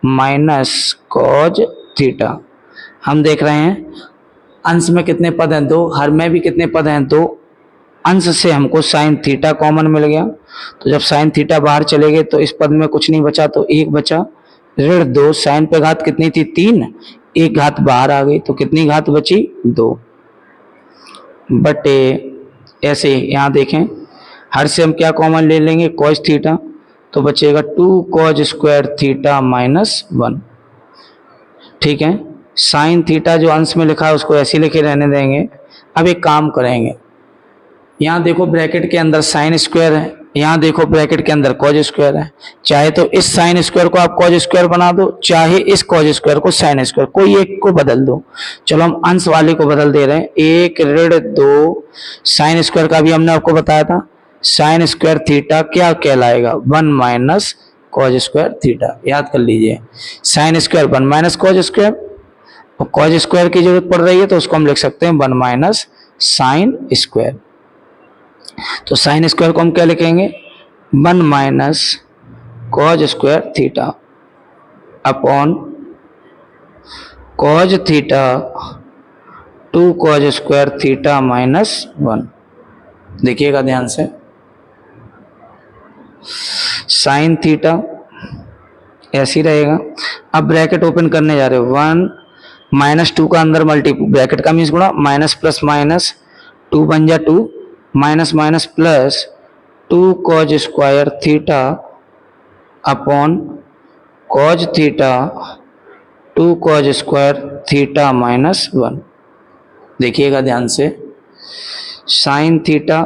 minus cos theta. हम देख रहे हैं अंश में कितने पद हैं 2, हर में भी कितने पद हैं 2, अंश से हमको साइन थीटा कॉमन मिल गया। तो जब साइन थीटा बाहर चले गए तो इस पद में कुछ नहीं बचा, तो एक बचा, ऋण 2 साइन पे घात कितनी थी 3, एक घात बाहर आ गई तो कितनी घात बची 2 बटे। ऐसे यहाँ देखें हर से हम क्या कॉमन ले लेंगे कॉज थीटा, तो बचेगा 2 कॉज स्क्वायर थीटा माइनस 1। ठीक है, साइन थीटा जो अंश में लिखा है उसको ऐसे लिखे रहने देंगे। अब एक काम करेंगे, यहाँ देखो ब्रैकेट के अंदर साइन स्क्वायर है, यहाँ देखो ब्रैकेट के अंदर कॉज स्क्वायर है, चाहे तो इस साइन स्क्वायर को आप कॉज स्क्वायर बना दो, चाहे इस कॉज स्क्वायर को साइन स्क्वायर, कोई एक को बदल दो। चलो हम अंश वाले को बदल दे रहे हैं, 1 ऋण 2 साइन स्क्वायर का भी हमने आपको बताया था, साइन स्क्वायर थीटा क्या कहलाएगा 1 माइनस कॉज स्क्वायर थीटा। याद कर लीजिए sine square 1 minus cause square, और कॉज स्क्वायर की जरूरत पड़ रही है तो उसको हम लिख सकते हैं 1 माइनस साइन स्क्वायर। तो साइन स्क्वायर को हम क्या लिखेंगे 1 minus cause square theta upon cos theta 2 cause square theta minus 1। देखिएगा ध्यान से, साइन थीटा ऐसे ही रहेगा। अब ब्रैकेट ओपन करने जा रहे हो, 1 माइनस 2 का अंदर मल्टी ब्रैकेट का मीन्स गुणा, माइनस प्लस माइनस 2 बन जा 2, minus minus plus 2 cause square theta upon cos theta 2 cause square theta minus 1। देखिएगा ध्यान से, साइन थीटा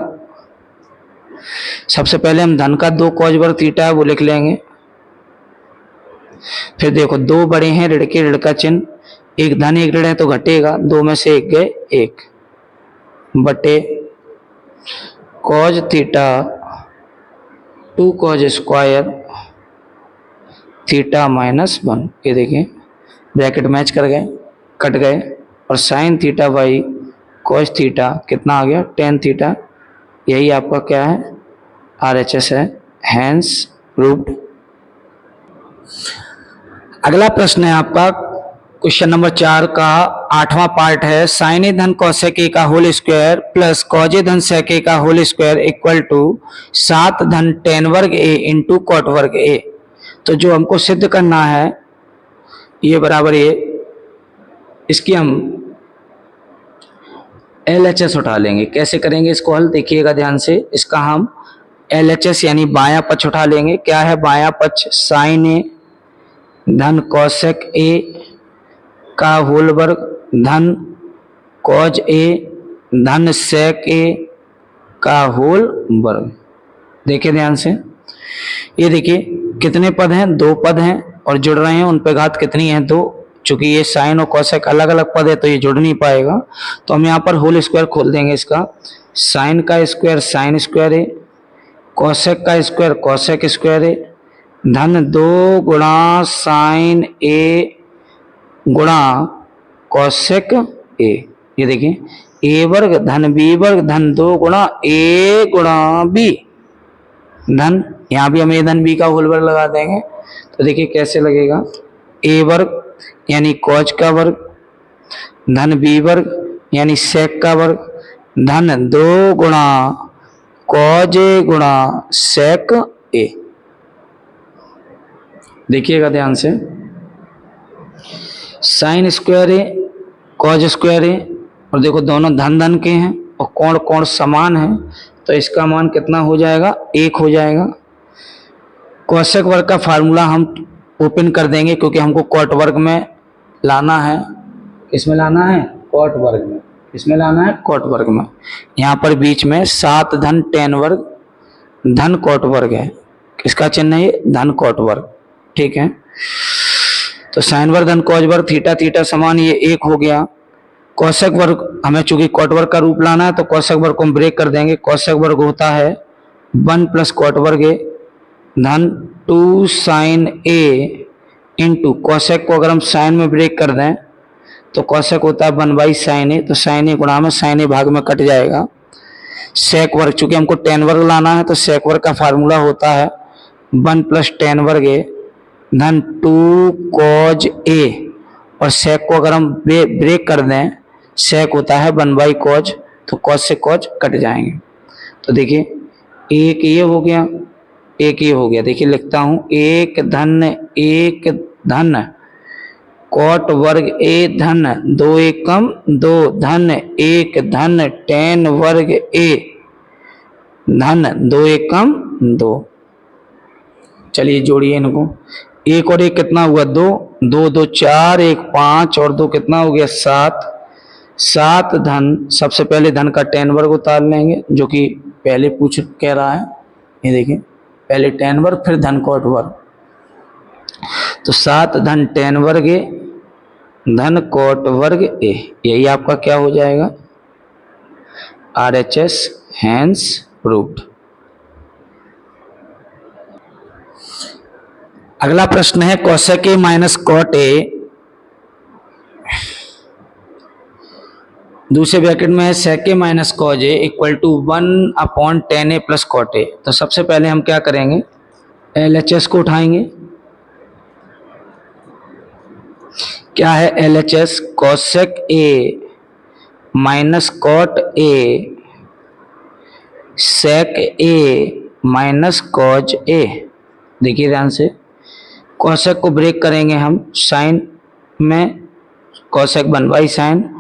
सबसे पहले हम धन का 2 कॉज वर्ग थीटा है वो लिख लेंगे, फिर देखो 2 बड़े हैं ऋण के, ऋण का चिन्ह, एक धन एक ऋण है तो घटेगा, 2 में से एक गए 1 बटे cos theta 2 cause square theta -1। ये देखिए ब्रैकेट मैच कर गए, कट गए। और sine theta by cos theta कितना आ गया, टेन थीटा। यही आपका क्या है, RHS है, हैंस प्रूव्ड। अगला प्रश्न है आपका क्वेश्चन नंबर 4 का 8वां पार्ट है। साइन ए धन कॉसेक ए का होल स्क्वायर प्लस कॉज ए धन सेक ए का होल स्क्वायर इक्वल टू 7 धन टेन वर्ग ए इंटू कॉट वर्ग ए। तो जो हमको सिद्ध करना है ये बराबर ये, इसकी हम LHS उठा लेंगे। कैसे करेंगे इसको हल, देखिएगा ध्यान से। इसका हम LHS यानी बायां पक्ष उठा लेंगे। क्या है बायां पक्ष, साइन ए धन कॉसेक ए का होल वर्ग धन कॉज ए धन सेक ए का होल वर्ग। देखिए ध्यान से, ये देखिए कितने पद हैं, 2 पद हैं और जुड़ रहे हैं, उन पे घात कितनी है, 2। चूंकि ये साइन और कॉसेक अलग अलग पद है तो ये जुड़ नहीं पाएगा, तो हम यहाँ पर होल स्क्वायर खोल देंगे इसका। साइन का स्क्वायर साइन स्क्वायर ए, कॉसेक का स्क्वायर कॉसेक स्क्वायर ए, धन 2 गुणा साइन ए गुणा कॉसेक ए। ये देखिए ए वर्ग धन बी वर्ग धन 2 गुणा ए गुणा बी धन, यहाँ भी हम ए धन बी का होल वर्ग लगा देंगे। तो देखिए कैसे लगेगा, ए वर्ग यानी कॉज का वर्ग धन बी वर्ग यानी सेक का वर्ग धन 2 गुणा कॉज ए गुणा सेक ए। देखिएगा ध्यान से, साइन स्क्वायर ए कॉज स्क्वायर ए, और देखो दोनों धन धन के हैं और कोण कोण समान है, तो इसका मान कितना हो जाएगा, 1 हो जाएगा। कॉसेक वर्ग का फार्मूला हम ओपन कर देंगे क्योंकि हमको कॉट वर्ग में लाना है। किसमें लाना है, कॉट वर्ग में। किसमें लाना है, कॉट वर्ग में। यहाँ पर बीच में 7 धन टेन वर्ग धन कॉट वर्ग है, किसका चिन्ह है ये, धन कॉट वर्ग। ठीक है, तो साइन वर्ग धन कॉज वर्ग थीटा थीटा समान, ये 1 हो गया। कॉसेक वर्ग हमें चूंकि कॉट वर्ग का रूप लाना है तो कॉसेक वर्ग को हम ब्रेक कर देंगे। कॉसेक वर्ग होता है 1 प्लस कॉट वर्ग ए धन 2 साइन ए इंटू कॉसेक को अगर हम साइन में ब्रेक कर दें तो कॉसेक होता है 1 साइन ए, तो साइन ए गुणा में साइन ए भाग में कट जाएगा। सेक वर्ग चूंकि हमको टेन वर्ग लाना है तो सेक वर्ग का फार्मूला होता है 1 प्लस टेन वर्ग ए धन 2 कॉज ए, और सेक को अगर हम ब्रेक कर दें सेक होता है 1 कॉज, तो कॉज से कॉज कट जाएंगे। तो देखिए एक ये हो गया, एक ये हो गया। देखिए लिखता हूं, एक धन कॉट वर्ग ए धन 2 एकम 2 धन 1 धन टेन वर्ग ए धन 2 एकम 2। चलिए जोड़िए इनको, 1 और 1 कितना हुआ, 2 2 2 4 1 5 और 2 कितना हो गया, 7 7 धन, सबसे पहले धन का टेन वर्ग उतार लेंगे जो कि पहले पूछ कह रहा है। ये देखिए पहले टेन वर्ग फिर धन कॉट वर्ग, तो 7 धन टेन वर्ग ए धन कॉट वर्ग ए, यही आपका क्या हो जाएगा, RHS हैंस प्रूव्ड। अगला प्रश्न है cosec A minus cot A, दूसरे ब्रैकेट में है sec A minus cos A equal to 1/10 A plus cot A. तो सबसे पहले हम क्या करेंगे, LHS को उठाएंगे। क्या है LHS, cosec A minus cot A sec A minus cos A. देखिए ध्यान से, कॉसेक को ब्रेक करेंगे हम साइन में, कॉसेक 1 साइन,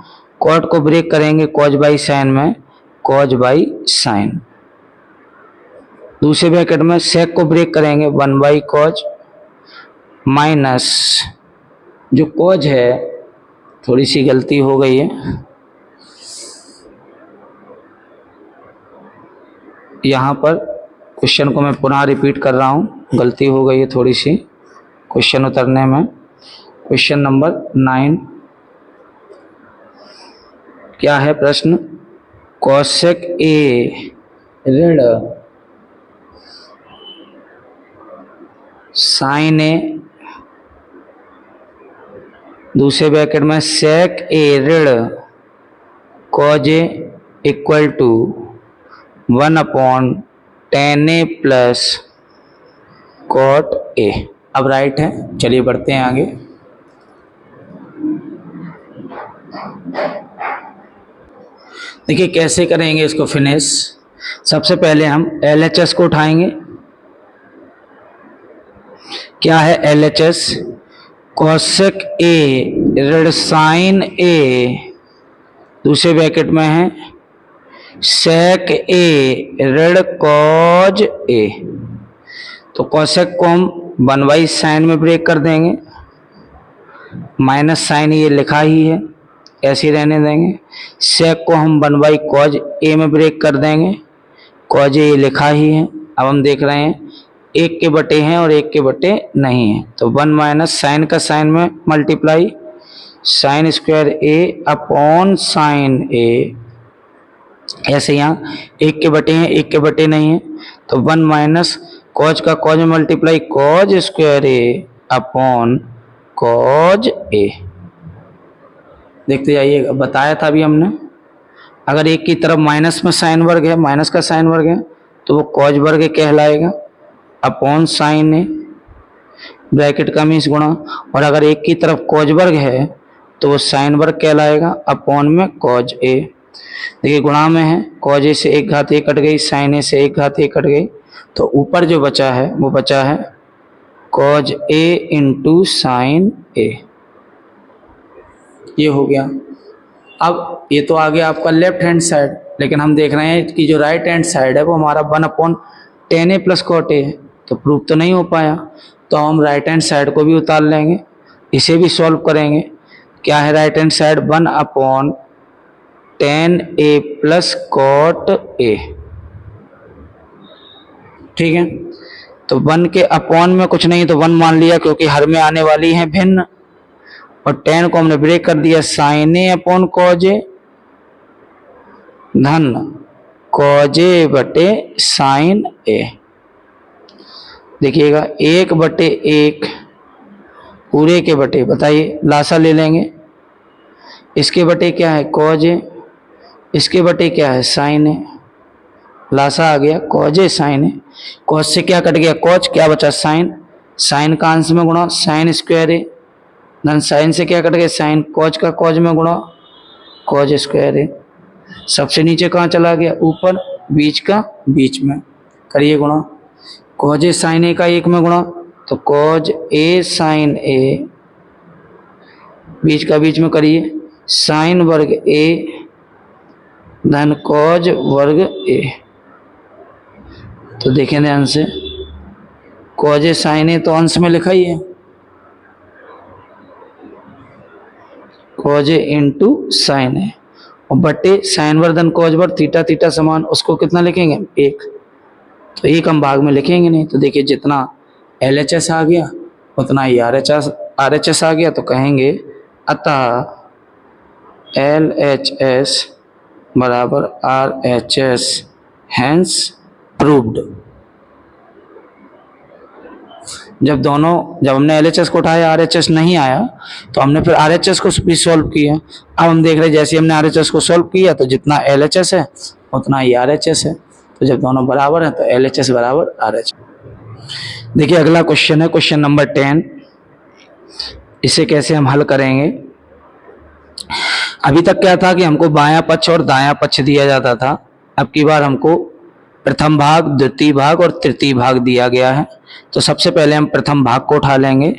कॉट को ब्रेक करेंगे कॉज बाई साइन में, कॉज बाई साइन। दूसरे ब्रैकेट में सेक को ब्रेक करेंगे 1 कॉज माइनस, जो कॉज है थोड़ी सी गलती हो गई है, यहाँ पर क्वेश्चन को मैं पुनः रिपीट कर रहा हूँ, गलती हो गई है थोड़ी सी क्वेश्चन उतरने में। क्वेश्चन नंबर 9 क्या है प्रश्न, कॉसेक ए ऋण साइन ए, दूसरे ब्रैकेट में सेक ए ऋण cos A equal to 1/tan a plus cot A. अब राइट है, चलिए बढ़ते हैं आगे। देखिए कैसे करेंगे इसको फिनिश। सबसे पहले हम LHS को उठाएंगे। क्या है LHS? कोसेक ए ऋण साइन ए, दूसरे ब्रैकेट में है सेक ए ऋण कॉज ए। तो कोसेक को हम 1/sin में ब्रेक कर देंगे, माइनस साइन ये लिखा ही है, ऐसे ही रहने देंगे। सेक को हम 1/cos ए में ब्रेक कर देंगे, cos ए लिखा ही है। अब हम देख रहे हैं एक के बटे हैं और एक के बटे नहीं है, तो 1 माइनस साइन का साइन में multiply sign square A upon sine ए। ऐसे यहाँ एक के बटे हैं एक के बटे नहीं है, तो 1 माइनस कॉज का कॉज में multiply cause square A upon cause ए। देखते जाइए, बताया था अभी हमने, अगर एक की तरफ माइनस में साइन वर्ग है, माइनस का साइन वर्ग है, तो वो कॉज वर्ग कहलाएगा अपॉन साइन ए, ब्रैकेट का मीन्स गुणा। और अगर एक की तरफ कॉज वर्ग है तो वो साइन वर्ग कहलाएगा अपॉन में कॉज ए। देखिए गुणा में है, कॉज ए से एक घात ए कट गई, साइन ए से एक घात ए कट गई, तो ऊपर जो बचा है वो बचा है कॉज ए इंटू साइन ए। ये हो गया। अब ये तो आ गया आपका लेफ्ट हैंड साइड, लेकिन हम देख रहे हैं कि जो राइट हैंड साइड है वो हमारा 1/tan a प्लस कॉट ए है, तो प्रूव तो नहीं हो पाया, तो हम राइट हैंड साइड को भी उतार लेंगे, इसे भी सॉल्व करेंगे। क्या है right hand side? 1/tan a plus cot A. ठीक है, तो 1 के अपॉन में कुछ नहीं, तो 1 मान लिया क्योंकि हर में आने वाली है भिन्न, और tan को हमने ब्रेक कर दिया साइन ए अपॉन कॉज ए धन कॉज ए बटे साइन ए। देखिएगा 1/1 पूरे के बटे, बताइए लासा ले लेंगे, इसके बटे क्या है कॉज ए, इसके बटे क्या है साइन ए, लासा आ गया कॉज ए साइन ए। कॉज से क्या कट गया कॉज, क्या बचा साइन, साइन का अंश में गुणा साइन स्क्वायर ए, धन साइन से क्या कट गया साइन, कॉज का कॉज में गुणा कॉज स्क्वायर ए। सबसे नीचे कहाँ चला गया ऊपर, बीच का बीच में करिए गुणा, कॉज ए साइन ए का एक में गुणा, तो कॉज ए साइन ए, बीच का बीच में करिए साइन वर्ग ए धन कॉज वर्ग ए। तो देखें ध्यान से, कॉज ए साइन ए तो अंश में लिखा ही है, cause A into sine A, और बटे साइन वर्ग धन कॉज वर्ग, थीटा थीटा समान, उसको कितना लिखेंगे 1, तो 1 हम भाग में लिखेंगे नहीं। तो देखिए जितना LHS आ गया उतना ही RHS आ गया, तो कहेंगे अतः LHS बराबर RHS, हैंस प्रूव्ड। जब हमने LHS को उठाया RHS नहीं आया, तो हमने फिर RHS को भी सॉल्व किया। अब हम देख रहे हैं जैसे हमने RHS को सॉल्व किया तो जितना LHS है उतना ही RHS है, तो जब दोनों बराबर हैं तो LHS बराबर RHS। देखिए अगला क्वेश्चन है क्वेश्चन नंबर 10। इसे कैसे हम हल करेंगे? अभी तक क्या था कि हमको बायां पक्ष और दायां पक्ष दिया जाता था, अब की बार हमको प्रथम भाग, द्वितीय भाग और तृतीय भाग दिया गया है। तो सबसे पहले हम प्रथम भाग को उठा लेंगे।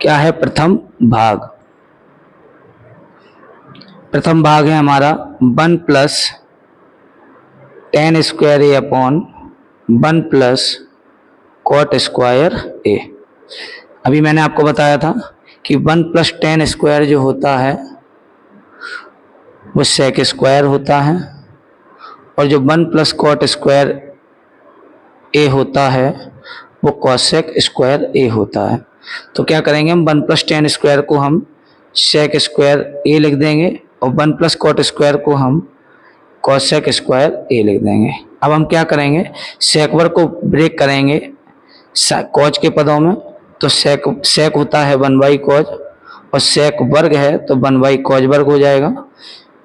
क्या है प्रथम भाग? प्रथम भाग है हमारा 1 plus tan square A upon 1 plus cot square ए। अभी मैंने आपको बताया था कि 1 प्लस tan स्क्वायर जो होता है वो सेक स्क्वायर होता है, और जो 1 प्लस कॉट स्क्वायर ए होता है वो कॉसेक स्क्वायर ए होता है। तो क्या करेंगे हम 1 प्लस tan स्क्वायर को हम सेक स्क्वायर ए लिख देंगे, और 1 प्लस कॉट स्क्वायर को हम कोसेक स्क्वायर ए लिख देंगे। अब हम क्या करेंगे, सेक वर्ग को ब्रेक करेंगे कॉज के पदों में, तो सेक होता है 1 कॉज और सेक वर्ग है तो 1 कॉज वर्ग हो जाएगा।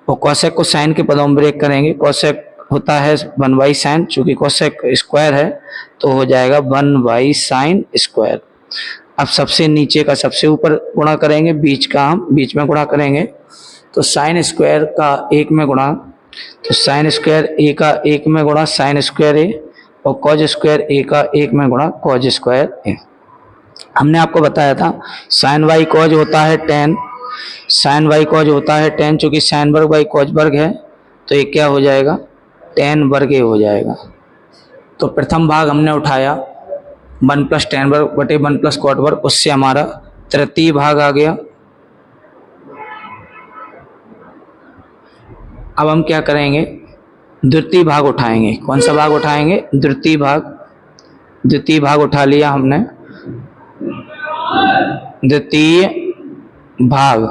और कोसेक को साइन के पदों में ब्रेक करेंगे, कोसेक होता है 1 साइन, चूंकि कोसेक स्क्वायर है तो हो जाएगा 1 साइन स्क्वायर। अब सबसे नीचे का सबसे ऊपर गुणा करेंगे, बीच का हम बीच में गुणा करेंगे, तो साइन स्क्वायर का 1 में गुणा, तो साइन स्क्वायर ए का 1 में गुणा साइन स्क्वायर ए और कॉज स्क्वायर ए का 1 में गुणा कॉज स्क्वायर ए। हमने आपको बताया था साइन वाई कॉज होता है 10, साइन वाई कॉज होता है 10, चूंकि साइन वर्ग बाई कॉज वर्ग है तो ये क्या हो जाएगा 10 वर्ग ए हो जाएगा। तो प्रथम भाग हमने उठाया 1 + tan वर्ग बटे 1 + cot वर्ग, उससे हमारा तृतीय भाग आ गया। अब हम क्या करेंगे, द्वितीय भाग उठाएंगे। कौन सा भाग उठाएंगे, द्वितीय भाग। द्वितीय भाग उठा लिया हमने। द्वितीय भाग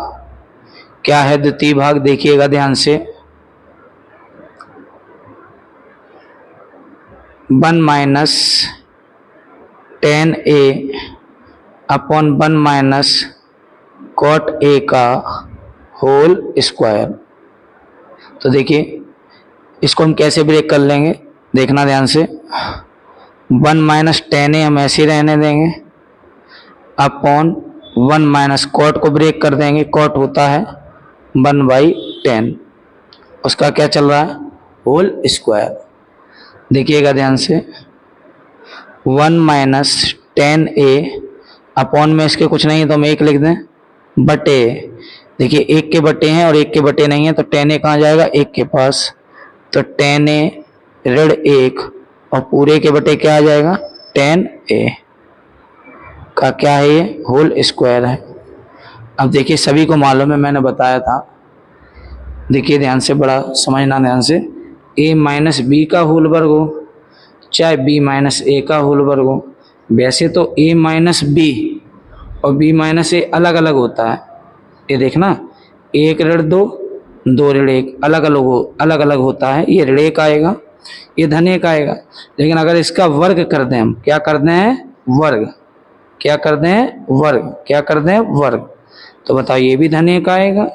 क्या है, द्वितीय भाग देखिएगा ध्यान से, 1 - tan A upon 1 - cot A का होल स्क्वायर। तो देखिए इसको हम कैसे ब्रेक कर लेंगे, देखना ध्यान से। 1 - tan A हम ऐसे ही रहने देंगे, अपॉन 1 - cot को ब्रेक कर देंगे, cot होता है 1/10, उसका क्या चल रहा है होल स्क्वायर। देखिएगा ध्यान से, 1 - tan A अपॉन में इसके कुछ नहीं है तो हम 1 लिख दें, बटे, देखिए 1 के बटे हैं और 1 के बटे नहीं है तो tan A कहाँ जाएगा 1 के पास, तो tan A ऋण 1 और पूरे के बटे क्या आ जाएगा tan A का क्या है ये होल स्क्वायर है। अब देखिए सभी को मालूम है, मैंने बताया था, देखिए ध्यान से, बड़ा समझना ध्यान से, a - b का होल वर्ग हो चाहे b - a का होल वर्ग हो, वैसे तो a - b और b - a अलग अलग होता है। ये देखना 1 ऋण 2, 2 ऋण 1 अलग अलग होता है, ये ऋण 1 आएगा, ये धन 1 आएगा। लेकिन अगर इसका वर्ग कर दें हम, क्या कर दें वर्ग, क्या कर दें वर्ग, क्या कर दें वर्ग, तो बताओ ये भी धन 1 आएगा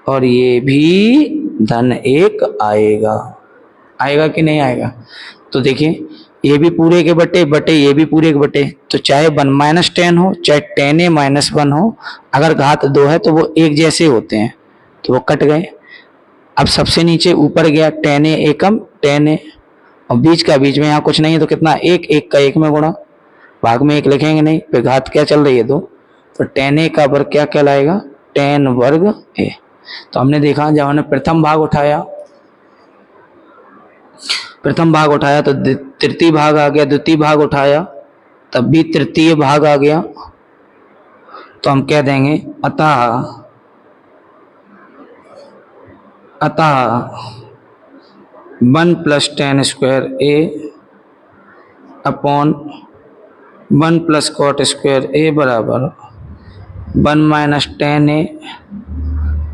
और ये भी धन 1 आएगा। आएगा कि नहीं आएगा, तो देखिए ये भी पूरे के बटे बटे ये भी पूरे के बटे, तो चाहे 1 - tan हो चाहे tan A - 1 हो, अगर घात 2 है तो वो एक जैसे होते हैं तो वो कट गए। अब सबसे नीचे ऊपर गया tan A Ekam tan A और बीच का बीच में यहाँ कुछ नहीं है तो कितना 1, 1 का 1 में गुणा, भाग में 1 लिखेंगे नहीं, फिर घात क्या चल रही है 2, तो tan A का वर्ग क्या कहलाएगा tan वर्ग A। तो हमने देखा जब हमने प्रथम भाग उठाया तो तृतीय भाग आ गया, द्वितीय भाग उठाया तब भी तृतीय भाग आ गया, तो हम कह देंगे अतः 1 + tan square A upon 1 + cot square A बराबर 1 - tan A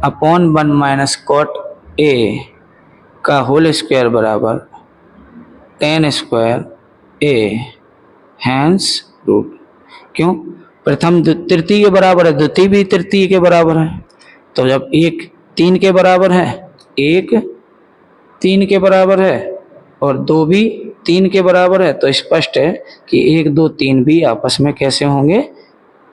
upon 1 - cot A का होल स्क्वायर बराबर tan square A hence root. क्यों, प्रथम तृतीय के बराबर है, द्वितीय भी तृतीय के बराबर है, तो जब 1 3 के बराबर है, 1 3 के बराबर है और 2 भी 3 के बराबर है, तो स्पष्ट है कि 1 2 3 भी आपस में कैसे होंगे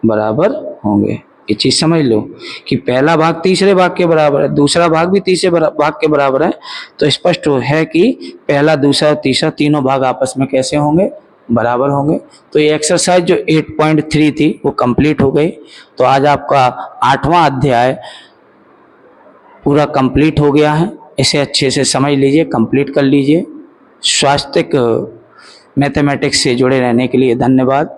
बराबर होंगे। ये चीज समझ लो कि पहला भाग तीसरे भाग के बराबर है, दूसरा भाग भी तीसरे भाग के बराबर है, तो स्पष्ट है कि पहला दूसरा तीसरा तीनों भाग आपस में कैसे होंगे बराबर होंगे। तो ये एक्सरसाइज जो 8.3 थी वो कंप्लीट हो गई। तो आज आपका 8वां अध्याय पूरा कंप्लीट हो गया है, इसे अच्छे से समझ लीजिए, कंप्लीट कर लीजिए। स्वास्थ्य मैथमेटिक्स से जुड़े रहने के लिए धन्यवाद।